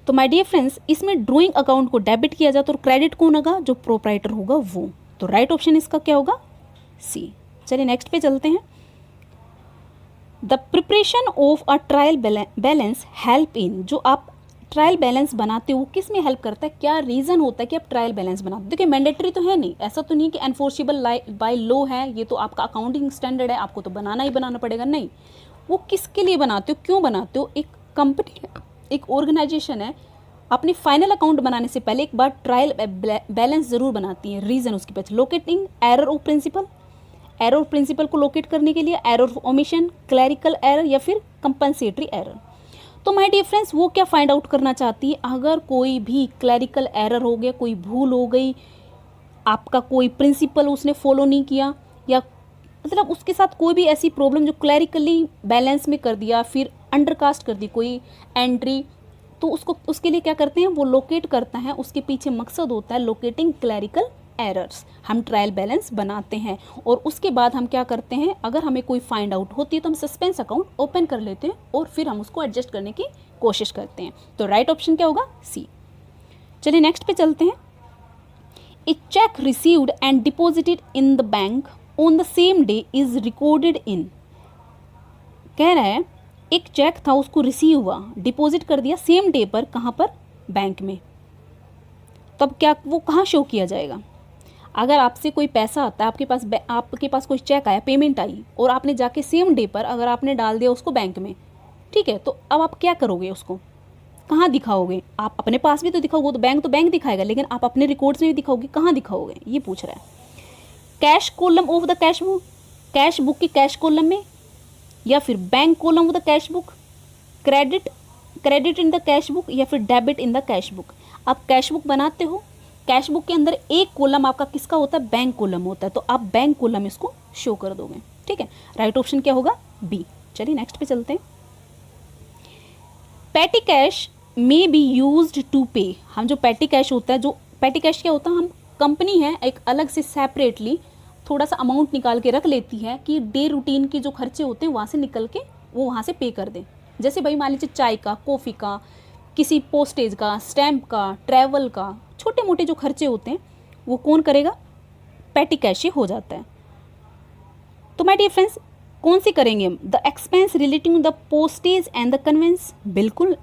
तो माय डियर फ्रेंड्स, इसमें ड्रॉइंग अकाउंट को डेबिट किया जाता है और क्रेडिट कौन होगा, जो प्रोप्राइटर होगा वो। तो राइट ऑप्शन इसका क्या होगा, सी। चलिए नेक्स्ट पे चलते हैं। The preparation of a trial balance help in, जो आप ट्रायल बैलेंस बनाते हो किस में हेल्प करता है, क्या रीज़न होता है कि आप ट्रायल बैलेंस बनाते हो। देखिए मैंडेटरी तो है नहीं, ऐसा तो नहीं कि एनफोर्सेबल बाय लॉ है, ये तो आपका अकाउंटिंग स्टैंडर्ड है, आपको तो बनाना ही बनाना पड़ेगा, नहीं। वो किसके लिए बनाते हो, क्यों बनाते हो, एक कंपनी, एक ऑर्गेनाइजेशन है, अपनी फाइनल अकाउंट बनाने से पहले एक बार ट्रायल बैलेंस ज़रूर बनाती है। रीज़न उसके पीछे, locating error of principle, error of principle को लोकेट करने के लिए, error of omission, clerical error, या फिर कंपनसेटरी एरर। तो माय डियर फ्रेंड्स वो क्या फाइंड आउट करना चाहती है, अगर कोई भी क्लैरिकल एरर हो गया, कोई भूल हो गई, आपका कोई प्रिंसिपल उसने फॉलो नहीं किया, या मतलब उसके साथ कोई भी ऐसी प्रॉब्लम जो क्लैरिकली बैलेंस में कर दिया, फिर अंडरकास्ट कर दी कोई एंट्री, तो उसको उसके लिए क्या करते हैं, वो लोकेट करता है, उसके पीछे मकसद होता है लोकेटिंग क्लैरिकल एरर्स। हम ट्रायल बैलेंस बनाते हैं और उसके बाद हम क्या करते हैं, अगर हमें कोई फाइंड आउट होती है तो हम सस्पेंस अकाउंट ओपन कर लेते हैं और फिर हम उसको एडजस्ट करने की कोशिश करते हैं। तो राइट ऑप्शन क्या होगा, सी। चलिए नेक्स्ट पे चलते हैं। A cheque received and deposited in the bank on the same day is recorded in, कह रहा है एक चेक था, उसको रिसीव हुआ, डिपॉजिट कर दिया सेम डे पर, कहाँ पर, बैंक में, तब क्या वो कहाँ शो किया जाएगा। अगर आपसे कोई पैसा आता है, आपके पास कोई चेक आया, पेमेंट आई, और आपने जाके सेम डे पर अगर आपने डाल दिया उसको बैंक में, ठीक है, तो अब आप क्या करोगे, उसको कहाँ दिखाओगे, आप अपने पास भी तो दिखाओगे, तो बैंक दिखाएगा, लेकिन आप अपने रिकॉर्ड्स में भी दिखाओगे, कहाँ दिखाओगे, ये पूछ रहा है। Cash column of the cash book, cash book की कैश कॉलम में, या फिर bank column of the cash book, credit in the cash book, या फिर debit in the cash book. आप कैश बुक बनाते हो, कैश बुक के अंदर एक कॉलम आपका किसका होता है, बैंक कॉलम होता है, तो आप बैंक कॉलम इसको शो कर दोगे, ठीक है। राइट ऑप्शन क्या होगा, बी। चलिए नेक्स्ट पे चलते हैं। Petty cash may be used to pay, हम जो पैटी कैश होता है, जो पैटी कैश क्या होता है, हम कंपनी है एक अलग से सेपरेटली थोड़ा सा अमाउंट निकाल के रख लेती है कि डे रूटीन के जो खर्चे होते हैं वहाँ से निकल के वो वहाँ से पे कर दें। जैसे भाई मान लीजिए चाय का, कॉफ़ी का, किसी पोस्टेज का, स्टैम्प का, ट्रैवल का, छोटे मोटे जो खर्चे होते हैं वो कौन करेगा, पैटी कैश हो जाता है। तो माय डियर फ्रेंड्स कौन सी करेंगे हम, the expense relating the postage and the conveyance. बिल्कुल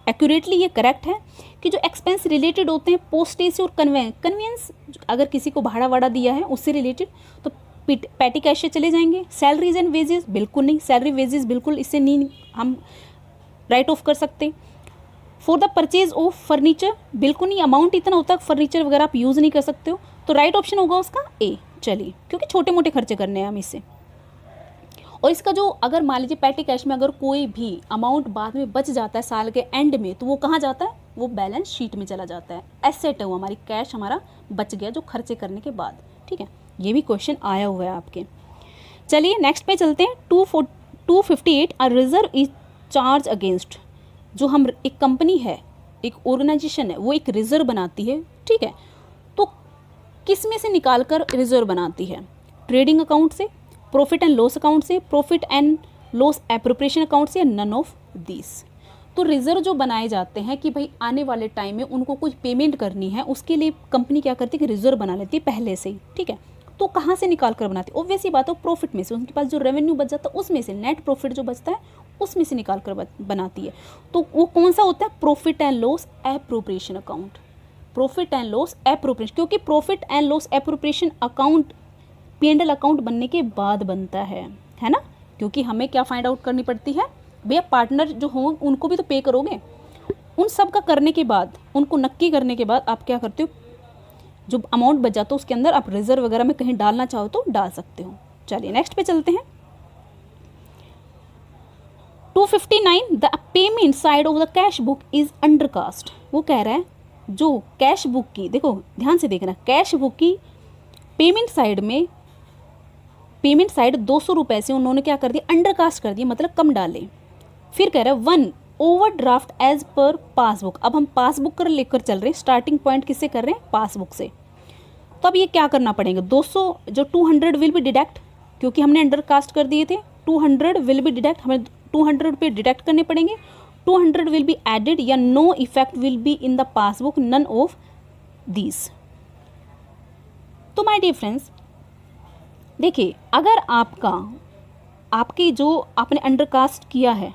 एक्यूरेटली ये करेक्ट है कि जो एक्सपेंस रिलेटेड होते हैं पोस्टेज से और कन्वेंस, अगर किसी को भाड़ा वाड़ा दिया है उससे रिलेटेड, तो पैटी कैश से चले जाएंगे। सैलरीज एंड वेजेस बिल्कुल नहीं, सैलरी वेजेस बिल्कुल इससे नहीं हम राइट ऑफ कर सकते। For the purchase of furniture बिल्कुल नहीं, अमाउंट इतना होता है फर्नीचर वगैरह आप यूज़ नहीं कर सकते हो, तो राइट ऑप्शन होगा उसका ए। चलिए, क्योंकि छोटे मोटे खर्चे करने हैं हम इससे। और इसका जो अगर मान लीजिए पैटी कैश में अगर कोई भी अमाउंट बाद में बच जाता है साल के एंड में, तो वो कहाँ जाता है, वो बैलेंस शीट में चला जाता है, एसेट है वो, हमारी कैश हमारा बच गया जो खर्चे करने के बाद, ठीक है। ये भी क्वेश्चन आया हुआ है आपके। चलिए नेक्स्ट पे चलते हैं। 258 a reserve is charge against, जो हम एक कंपनी है, एक ऑर्गेनाइजेशन है, वो एक रिजर्व बनाती है, ठीक है, तो किस में से निकाल कर रिजर्व बनाती है, ट्रेडिंग अकाउंट से, प्रॉफिट एंड लॉस अकाउंट से, profit and loss appropriation account से, नन ऑफ दिस। तो रिजर्व जो बनाए जाते हैं कि भाई आने वाले टाइम में उनको कुछ पेमेंट करनी है, उसके लिए कंपनी क्या करती है कि रिजर्व बना लेती है पहले से ही, ठीक है। तो कहाँ से निकाल कर बनाती है, ऑब्वियस ही बात है प्रॉफिट में से, उनके पास जो रेवेन्यू बच जाता है उसमें से, नेट प्रॉफिट जो बचता है उसमें से निकाल कर बनाती है। तो वो कौन सा होता है, profit and loss appropriation account, profit and loss appropriation, क्योंकि profit and loss appropriation account P&L account बनने के बाद बनता है ना, क्योंकि हमें क्या फाइंड आउट करनी पड़ती है, भैया पार्टनर जो हों उनको भी तो पे करोगे, उन सब का करने के बाद, उनको नक्की करने के बाद आप क्या करते हो, जो अमाउंट बच जाता है उसके अंदर आप रिजर्व वगैरह में कहीं डालना चाहो तो डाल सकते हो। चलिए नेक्स्ट पे चलते हैं। 259 the payment side of the cash book is undercast, वो कह रहा है जो कैश बुक की, देखो ध्यान से देखना, कैश बुक की पेमेंट साइड में, पेमेंट साइड 200 रुपये से उन्होंने क्या कर दिया, अंडरकास्ट कर दिया, मतलब कम डाले। फिर कह रहा है 1 ओवरड्राफ्ट एज पर पासबुक, अब हम पासबुक कर लेकर चल रहे हैं, स्टार्टिंग पॉइंट किससे कर रहे हैं, पासबुक से। तो अब ये क्या करना पड़ेगा, 200 जो 200 विल बी डिडक्ट, क्योंकि हमने अंडरकास्ट कर दिए थे, 200 विल बी डिडक्ट, हमें 200 रुपये डिडक्ट करने पड़ेंगे, 200 विल बी एडेड, या no effect will be in the passbook, none of these. तो माय डियर फ्रेंड्स देखिए, अगर आपकी जो आपने अंडरकास्ट किया है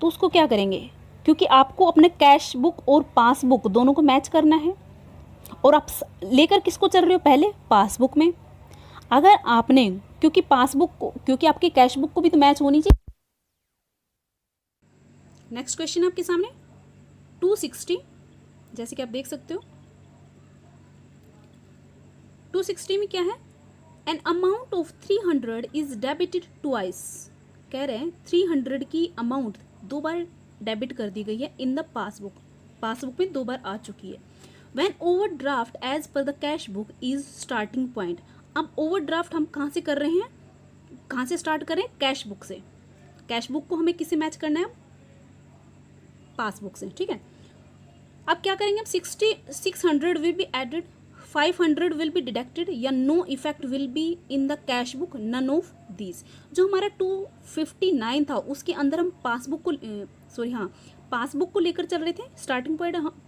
तो उसको क्या करेंगे, क्योंकि आपको अपने कैश बुक और पासबुक दोनों को मैच करना है, और आप लेकर किसको चल रहे हो, पहले पासबुक में। अगर आपने, क्योंकि पासबुक को, क्योंकि आपकी कैश बुक को भी तो मैच होनी चाहिए। नेक्स्ट क्वेश्चन आपके सामने 260, जैसे कि आप देख सकते हो 260 में क्या है, N amount of 300 is debited twice, कह रहे हैं 300 की अमाउंट 2 बार डेबिट कर दी गई है इन द पासबुक, पासबुक में 2 बार आ चुकी है। When overdraft as per the cash book is starting point. अब ओवरड्राफ्ट हम कहाँ से कर रहे हैं, कहाँ से स्टार्ट करें, कैश बुक से। कैश बुक को हमें किससे मैच करना है, पासबुक से, ठीक है। अब क्या करेंगे हम, 600 will be added, 500 will be deducted या no effect will be in the cash book, none of this. जो हमारा 259 था उसके अंदर हम पासबुक को पासबुक को लेकर चल रहे थे। स्टार्टिंग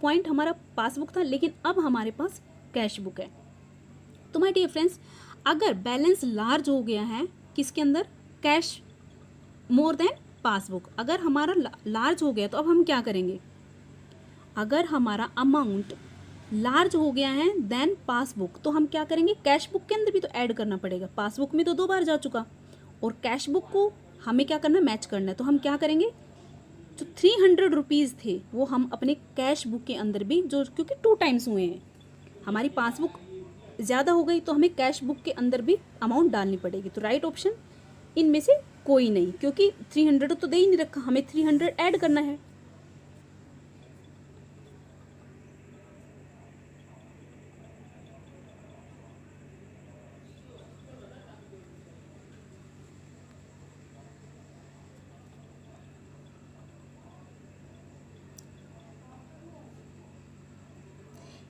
पॉइंट हमारा पासबुक था, लेकिन अब हमारे पास कैश बुक है। तो माय डियर फ्रेंड्स, अगर बैलेंस लार्ज हो गया है किसके अंदर, कैश मोर देन पासबुक, अगर हमारा लार्ज हो गया तो अब हम क्या करेंगे, अगर हमारा अमाउंट लार्ज हो गया है देन पासबुक, तो हम क्या करेंगे, कैश बुक के अंदर भी तो ऐड करना पड़ेगा। पासबुक में तो 2 बार जा चुका और कैश बुक को हमें क्या करना है, मैच करना है। तो हम क्या करेंगे, जो 300 रुपीज़ थे वो हम अपने कैश बुक के अंदर भी, जो क्योंकि 2 टाइम्स हुए हैं, हमारी पासबुक ज़्यादा हो गई तो हमें कैश बुक के अंदर भी अमाउंट डालनी पड़ेगी। तो राइट ऑप्शन इनमें से कोई नहीं, क्योंकि 300 तो दे ही नहीं रखा, हमें 300 ऐड करना है।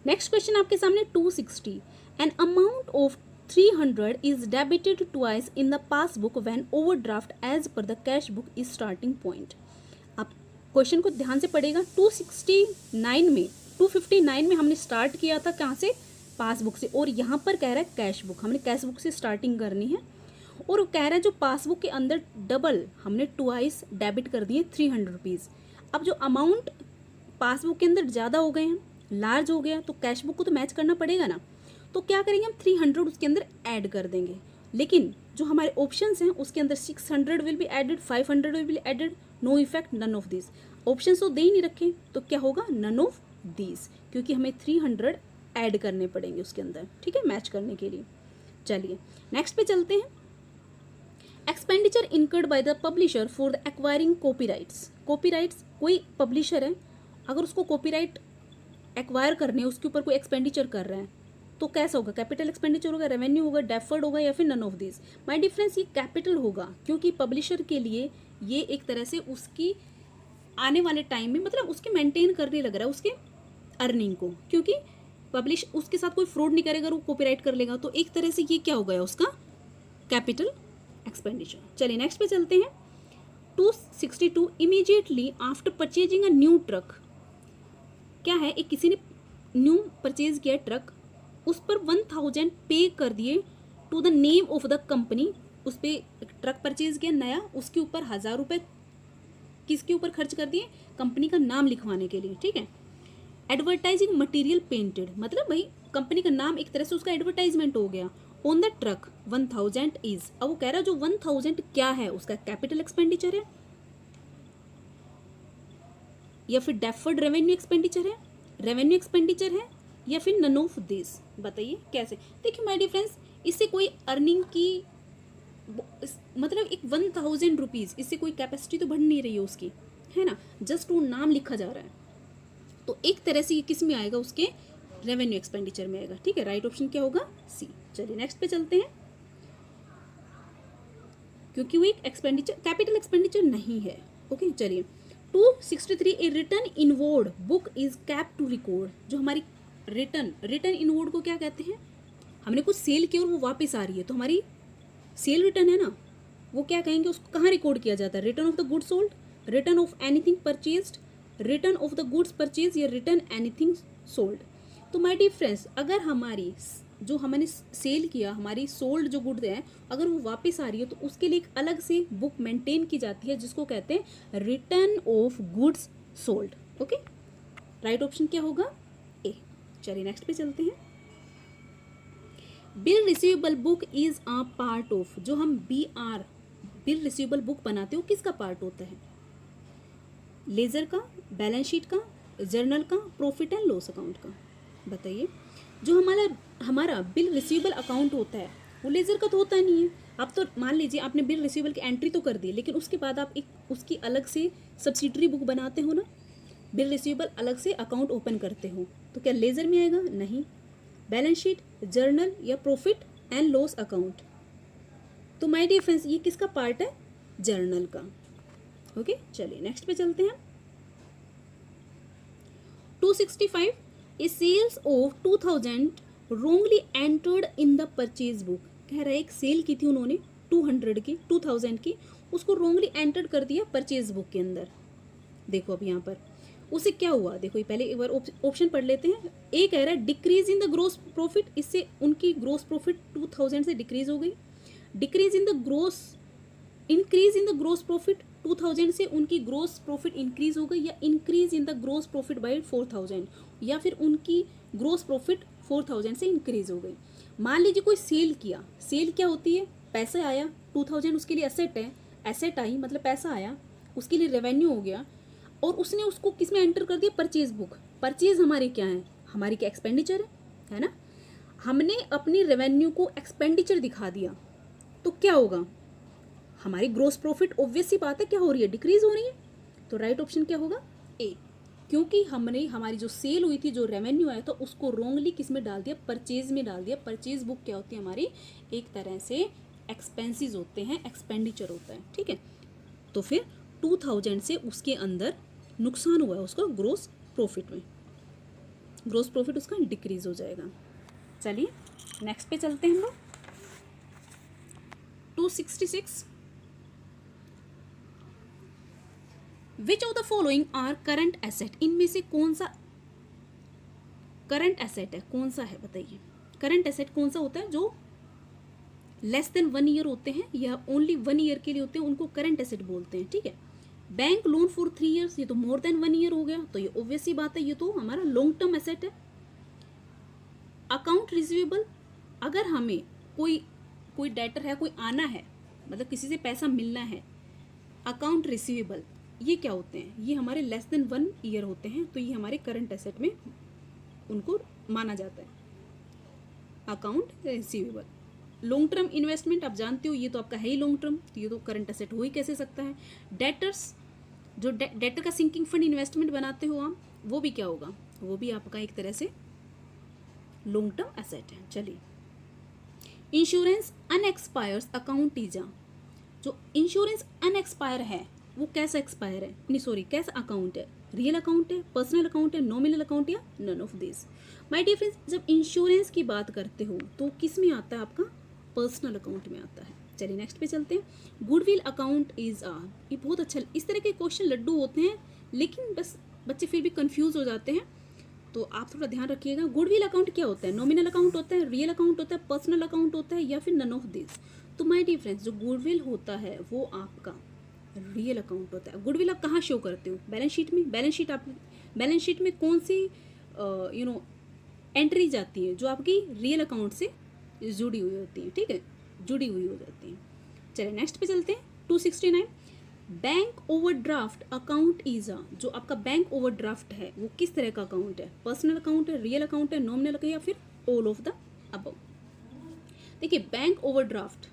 नेक्स्ट क्वेश्चन आपके सामने 260, an amount of 300 is debited twice in the passbook when overdraft as per the cash book is starting point. आप क्वेश्चन को ध्यान से पढ़ेगा। 259 में हमने स्टार्ट किया था कहाँ से, पासबुक से, और यहाँ पर कह रहा है कैश बुक, हमने कैश बुक से स्टार्टिंग करनी है। और कह रहा है जो पासबुक के अंदर डबल हमने ट्वाइस डेबिट कर दिए 300 रुपीज़। अब जो अमाउंट पासबुक के अंदर ज़्यादा हो गए हैं, लार्ज हो गया, तो कैश बुक को तो मैच करना पड़ेगा ना। तो क्या करेंगे हम, 300 उसके अंदर ऐड कर देंगे। लेकिन जो हमारे ऑप्शंस हैं उसके अंदर 600 will be added, 500 will be added, no effect, none of this. Options तो दे ही नहीं रखे, तो क्या होगा, नन ऑफ दिस, क्योंकि हमें 300 ऐड करने पड़ेंगे उसके अंदर, ठीक है, मैच करने के लिए। चलिए नेक्स्ट पे चलते हैं। Expenditure incurred by the publisher for the acquiring copyrights. Copyrights, कोई पब्लिशर है, अगर उसको कॉपीराइट एक्वायर करने, उसके ऊपर कोई एक्सपेंडिचर कर रहा है, तो कैसा होगा, कैपिटल एक्सपेंडिचर होगा, रेवेन्यू होगा, डेफर्ड होगा, या फिर none of this. My difference, ये कैपिटल होगा, क्योंकि पब्लिशर के लिए ये एक तरह से उसकी आने वाले टाइम में, मतलब उसके मेंटेन करने लग रहा है उसके अर्निंग को, क्योंकि पब्लिश उसके साथ कोई फ्रॉड नहीं करेगा, वो कॉपीराइट कर लेगा, तो एक तरह से ये क्या हो गया, उसका कैपिटल एक्सपेंडिचर। चलिए नेक्स्ट पे चलते हैं। 262, immediately after purchasing a new truck. क्या है, एक किसी ने न्यू परचेज किया ट्रक, उस पर 1000 पे कर दिए to the name of the company. उस पर ट्रक परचेज किया नया, उसके ऊपर 1000 रुपये किसके ऊपर खर्च कर दिए, कंपनी का नाम लिखवाने के लिए, ठीक है। एडवर्टाइजिंग मटेरियल पेंटेड, मतलब भाई कंपनी का नाम एक तरह से उसका एडवर्टाइजमेंट हो गया। ऑन द ट्रक 1000 इज, अब वो कह रहा है जो 1000 क्या है, उसका कैपिटल एक्सपेंडिचर है या फिर डेफर्ड रेवेन्यू एक्सपेंडिचर है, रेवेन्यू एक्सपेंडिचर है, या फिर नन ऑफ दिस। बताइए कैसे। देखिए माय डियर फ्रेंड्स, इससे कोई अर्निंग की, मतलब एक 1000 रुपीज़, इससे कोई कैपेसिटी तो बढ़ नहीं रही है उसकी, है ना, जस्ट वो नाम लिखा जा रहा है, तो एक तरह से ये किस में आएगा, उसके रेवेन्यू एक्सपेंडिचर में आएगा, ठीक है। राइट ऑप्शन क्या होगा, सी। चलिए नेक्स्ट पे चलते हैं, क्योंकि वो एक एक्सपेंडिचर, कैपिटल एक्सपेंडिचर नहीं है, ओके। चलिए 263, a return inward book is kept to record. जो हमारी रिटर्न इनवर्ड को क्या कहते हैं, हमने कुछ सेल किया और वो वापस आ रही है, तो हमारी सेल रिटर्न है ना, वो क्या कहेंगे, उसको कहाँ रिकॉर्ड किया जाता है, return of the goods sold, return of anything purchased, return of the goods purchase, या रिटर्न एनीथिंग सोल्ड। तो माय डियर फ्रेंड्स, अगर हमारी जो हमने सेल किया, हमारी सोल्ड जो गुड्स है, अगर वो वापस आ रही है, तो उसके लिए एक अलग से बुक मेंटेन की जाती है, जिसको कहते हैं return of goods sold, okay. Right option क्या होगा, ए। चलिए नेक्स्ट पे चलते हैं। Bill receivable book is a part of, जो हम BR बिल रिसीवेबल बुक बनाते हो, किसका पार्ट होता है, लेजर का, बैलेंस शीट का, जर्नल का, प्रॉफिट एंड लॉस अकाउंट का। बताइए, जो हमारा बिल रिसीवेबल अकाउंट होता है वो लेजर का तो होता नहीं है। आप तो मान लीजिए आपने बिल रिसीवेबल की एंट्री तो कर दी, लेकिन उसके बाद आप एक उसकी अलग से सब्सिडरी बुक बनाते हो ना, बिल रिसीवेबल अलग से अकाउंट ओपन करते हो, तो क्या लेजर में आएगा? नहीं। बैलेंस शीट, जर्नल या प्रॉफिट एंड लॉस अकाउंट? तो माय डियर फ्रेंड्स ये किसका पार्ट है? जर्नल का। ओके चलिए नेक्स्ट पे चलते हैं। 265 a sales of 2000 wrongly entered in the purchase book. कह रहा है एक सेल की थी उन्होंने 2000 की, उसको रोंगली एंटर्ड कर दिया परचेज बुक के अंदर। देखो अब यहाँ पर उसे क्या हुआ, देखो ये पहले एक बार ऑप्शन पढ़ लेते हैं। ए कह रहा है decrease in the gross profit, इससे उनकी ग्रोस प्रॉफिट 2000 से डिक्रीज हो गई। Decrease in the gross, increase in the gross profit 2000 से उनकी ग्रोस प्रॉफिट इंक्रीज हो गई, या increase in the gross profit by 4000, या फिर उनकी ग्रोस प्रॉफिट 4000 से इंक्रीज हो गई। मान लीजिए कोई सेल किया, सेल क्या होती है? पैसा आया 2000 उसके लिए एसेट है, एसेट आई मतलब पैसा आया, उसके लिए रेवेन्यू हो गया, और उसने उसको किस में एंटर कर दिया? Purchase book. परचेज हमारी क्या है? हमारी क्या एक्सपेंडिचर है ना? हमने अपनी रेवेन्यू को एक्सपेंडिचर दिखा दिया तो क्या होगा? हमारी ग्रोस प्रॉफिट ऑब्वियस सी बात है क्या हो रही है? डिक्रीज हो रही है। तो राइट ऑप्शन क्या होगा? ए, क्योंकि हमने हमारी जो सेल हुई थी, जो रेवेन्यू आया था, उसको रोंगली किस में डाल दिया? परचेज में डाल दिया। परचेज बुक क्या होती है? हमारी एक तरह से एक्सपेंसेस होते हैं, एक्सपेंडिचर होता है, ठीक है। तो फिर 2000 से उसके अंदर नुकसान हुआ है उसको ग्रोस प्रॉफिट में, ग्रोस प्रॉफिट उसका डिक्रीज हो जाएगा। चलिए नेक्स्ट पे चलते हैं हम लोग। 266 which of the following are current asset? इनमें से कौन सा करंट एसेट है? कौन सा है बताइए? करंट एसेट कौन सा होता है? जो लेस देन 1 ईयर होते हैं या ओनली 1 ईयर के लिए होते हैं, उनको करंट एसेट बोलते हैं, ठीक है। बैंक लोन फॉर 3 ईयर्स, ये तो मोर देन 1 ईयर हो गया, तो ये ऑब्वियस ही बात है, ये तो हमारा लॉन्ग टर्म एसेट है। अकाउंट रिसीवेबल, अगर हमें कोई डेटर है, कोई आना है, मतलब किसी से पैसा मिलना है, अकाउंट रिसीवेबल, ये क्या होते हैं? ये हमारे लेस देन 1 ईयर होते हैं, तो ये हमारे करंट एसेट में उनको माना जाता है, account receivable. Long term investment आप जानते हो, ये तो आपका है ही लॉन्ग टर्म, तो ये तो करंट एसेट हो ही कैसे सकता है। डेटर्स, जो डेटर का सिंकिंग फंड इन्वेस्टमेंट बनाते हो आप, वो भी क्या होगा? वो भी आपका एक तरह से लॉन्ग टर्म एसेट है। चलिए, इंश्योरेंस अनएक्सपायर्स अकाउंट ईजा, जो इंश्योरेंस अनएक्सपायर है वो कैसा एक्सपायर है? नहीं सॉरी, कैसा अकाउंट है? रियल अकाउंट है, पर्सनल अकाउंट है, नॉमिनल अकाउंट, या none of this? My dear friends, जब इंश्योरेंस की बात करते हो तो किस में आता है? आपका पर्सनल अकाउंट में आता है। चलिए नेक्स्ट पे चलते हैं। गुडविल अकाउंट इज आ, ये बहुत अच्छा, इस तरह के क्वेश्चन लड्डू होते हैं, लेकिन बस बच्चे फिर भी कंफ्यूज हो जाते हैं, तो आप थोड़ा ध्यान रखिएगा। गुडविल अकाउंट क्या होता है? नॉमिनल अकाउंट होता है, रियल अकाउंट होता है, पर्सनल अकाउंट होता है, या फिर नन ऑफ दिस? तो माय डियर फ्रेंड्स, जो गुडविल होता है वो आपका रियल अकाउंट होता है। गुडविल आप कहाँ शो करते हो? बैलेंस शीट में। बैलेंस शीट में कौन सी एंट्री जाती है? जो आपकी रियल अकाउंट से जुड़ी हुई होती है, ठीक है, जुड़ी हुई हो जाती है। चलिए नेक्स्ट पे चलते हैं। 269 bank overdraft account is a, जो आपका बैंक ओवरड्राफ्ट है वो किस तरह का अकाउंट है? पर्सनल अकाउंट है, रियल अकाउंट है, नॉमिनल अकाउंट, या फिर ऑल ऑफ द अबव? देखिए, बैंक ओवरड्राफ्ट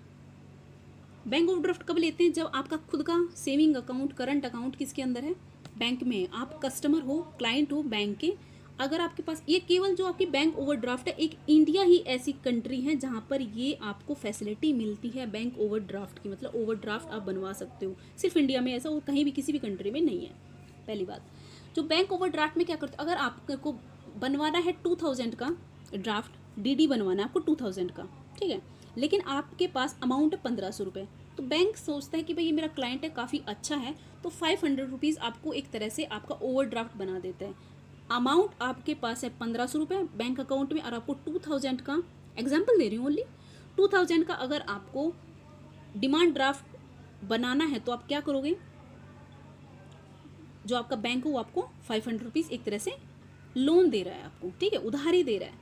कब लेते हैं? जब आपका खुद का सेविंग अकाउंट, करंट अकाउंट किसके अंदर है? बैंक में। आप कस्टमर हो, क्लाइंट हो बैंक के, अगर आपके पास ये केवल जो आपकी बैंक ओवरड्राफ्ट है, एक इंडिया ही ऐसी कंट्री है जहाँ पर ये आपको फैसिलिटी मिलती है बैंक ओवरड्राफ्ट की, मतलब ओवरड्राफ्ट आप बनवा सकते हो, सिर्फ इंडिया में ऐसा, और कहीं भी किसी भी कंट्री में नहीं है। पहली बात, जो बैंक ओवरड्राफ्ट में क्या करते हो, अगर आपको बनवाना है 2000 का ड्राफ्ट, डीडी बनवाना है आपको 2000 का, ठीक है, लेकिन आपके पास अमाउंट है 1500 रुपये, तो बैंक सोचता है कि भाई ये मेरा क्लाइंट है, काफ़ी अच्छा है, तो 500 रुपीज़ आपको एक तरह से आपका ओवरड्राफ्ट बना देता है। अमाउंट आपके पास है 1500 रुपये बैंक अकाउंट में, और आपको 2000 का, एग्जाम्पल दे रही हूँ ओनली, 2000 का अगर आपको डिमांड ड्राफ्ट बनाना है तो आप क्या करोगे? जो आपका बैंक हो वो आपको 500 रुपीज़ एक तरह से लोन दे रहा है आपको, ठीक है, उधारी दे रहा है।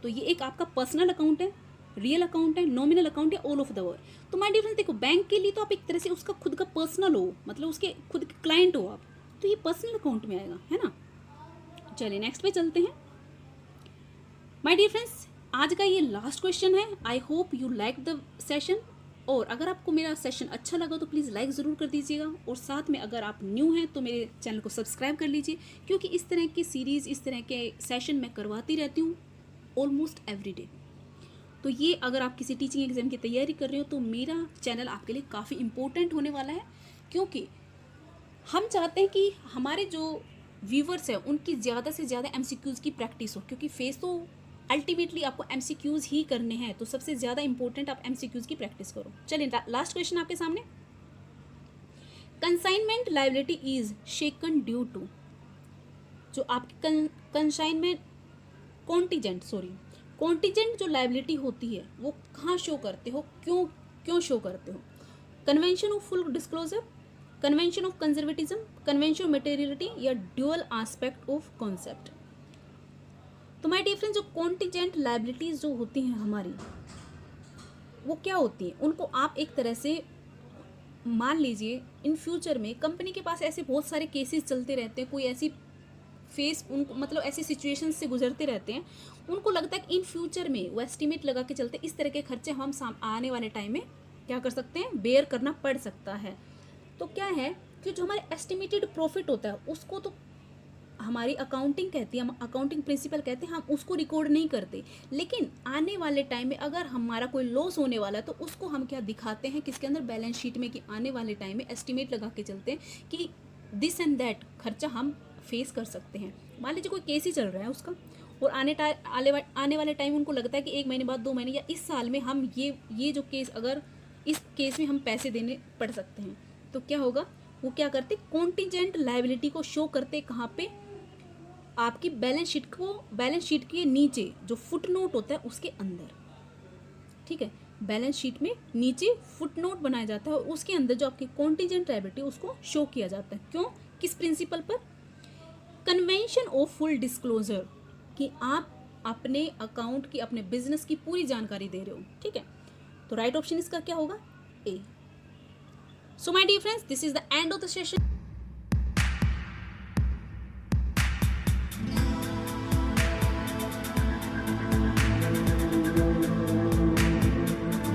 तो ये एक आपका पर्सनल अकाउंट है, रियल अकाउंट है, नॉमिनल अकाउंट है, ऑल ऑफ द वर्ल्ड। तो माय डिफरेंस देखो, बैंक के लिए तो आप एक तरह से उसका खुद का पर्सनल हो, मतलब उसके खुद के क्लाइंट हो आप, तो ये पर्सनल अकाउंट में आएगा, है ना। चलिए नेक्स्ट पे चलते हैं। माय डियर फ्रेंड्स, आज का ये लास्ट क्वेश्चन है। आई hope you like the session, और अगर आपको मेरा सेशन अच्छा लगा तो प्लीज़ लाइक ज़रूर कर दीजिएगा, और साथ में अगर आप न्यू हैं तो मेरे चैनल को सब्सक्राइब कर लीजिए, क्योंकि इस तरह की सीरीज़, इस तरह के सेशन मैं करवाती रहती हूँ ऑलमोस्ट एवरी डे। तो ये अगर आप किसी टीचिंग एग्ज़ाम की तैयारी कर रहे हो तो मेरा चैनल आपके लिए काफ़ी इम्पोर्टेंट होने वाला है, क्योंकि हम चाहते हैं कि हमारे जो व्यूवर्स हैं उनकी ज़्यादा से ज़्यादा MCQs की प्रैक्टिस हो, क्योंकि फेस तो अल्टीमेटली आपको MCQs ही करने हैं, तो सबसे ज़्यादा इंपॉर्टेंट आप MCQs की प्रैक्टिस करो। चलिए लास्ट क्वेश्चन आपके सामने। Consignment liability is shaken due to, जो आपकी कंसाइनमेंट कॉन्टीजेंट जो लायबिलिटी होती है वो कहाँ शो करते हो, क्यों शो करते हो? Convention of full disclosure, convention of conservatism, convention of materiality, या ड्यूअल एस्पेक्ट ऑफ कॉन्सेप्ट। तो माय डियर फ्रेंड्स, जो कॉन्टीजेंट लायबिलिटीज जो होती हैं हमारी, वो क्या होती हैं? उनको आप एक तरह से मान लीजिए इन फ्यूचर में कंपनी के पास ऐसे बहुत सारे केसेस चलते रहते हैं, कोई ऐसी उनको मतलब ऐसी सिचुएशन से गुजरते रहते हैं, उनको लगता है कि इन फ्यूचर में वो एस्टिमेट लगा के चलते इस तरह के खर्चे हम आने वाले टाइम में क्या कर सकते हैं, बेयर करना पड़ सकता है। तो क्या है कि जो हमारे एस्टिमेटेड प्रॉफिट होता है उसको तो हमारी अकाउंटिंग कहती है, हम अकाउंटिंग प्रिंसिपल कहते हैं, हम उसको रिकॉर्ड नहीं करते, लेकिन आने वाले टाइम में अगर हमारा कोई लॉस होने वाला है तो उसको हम क्या दिखाते हैं, किसके अंदर, बैलेंस शीट में, कि आने वाले टाइम में एस्टिमेट लगा के चलते हैं कि दिस एंड दैट खर्चा हम फेस कर सकते हैं। मान लीजिए कोई केस ही चल रहा है उसका, और आने वाले टाइम उनको लगता है कि 1 महीने बाद, 2 महीने या इस साल में हम ये जो केस, अगर इस केस में हम पैसे देने पड़ सकते हैं, तो क्या होगा, वो क्या करते, कॉन्टीजेंट लायबिलिटी को शो करते कहाँ पे, आपकी बैलेंस शीट के नीचे जो फुटनोट होता है उसके अंदर। ठीक है, बैलेंस शीट में नीचे फुटनोट बनाया जाता है और उसके अंदर जो आपकी कॉन्टीजेंट लायबिलिटी उसको शो किया जाता है। क्यों, किस प्रिंसिपल पर? कन्वेंशन ऑफ फुल डिस्क्लोजर, कि आप अपने अकाउंट की, अपने बिजनेस की पूरी जानकारी दे रहे हो। ठीक है, तो राइट ऑप्शन इसका क्या होगा, A. So my dear friends, this is the end of the session.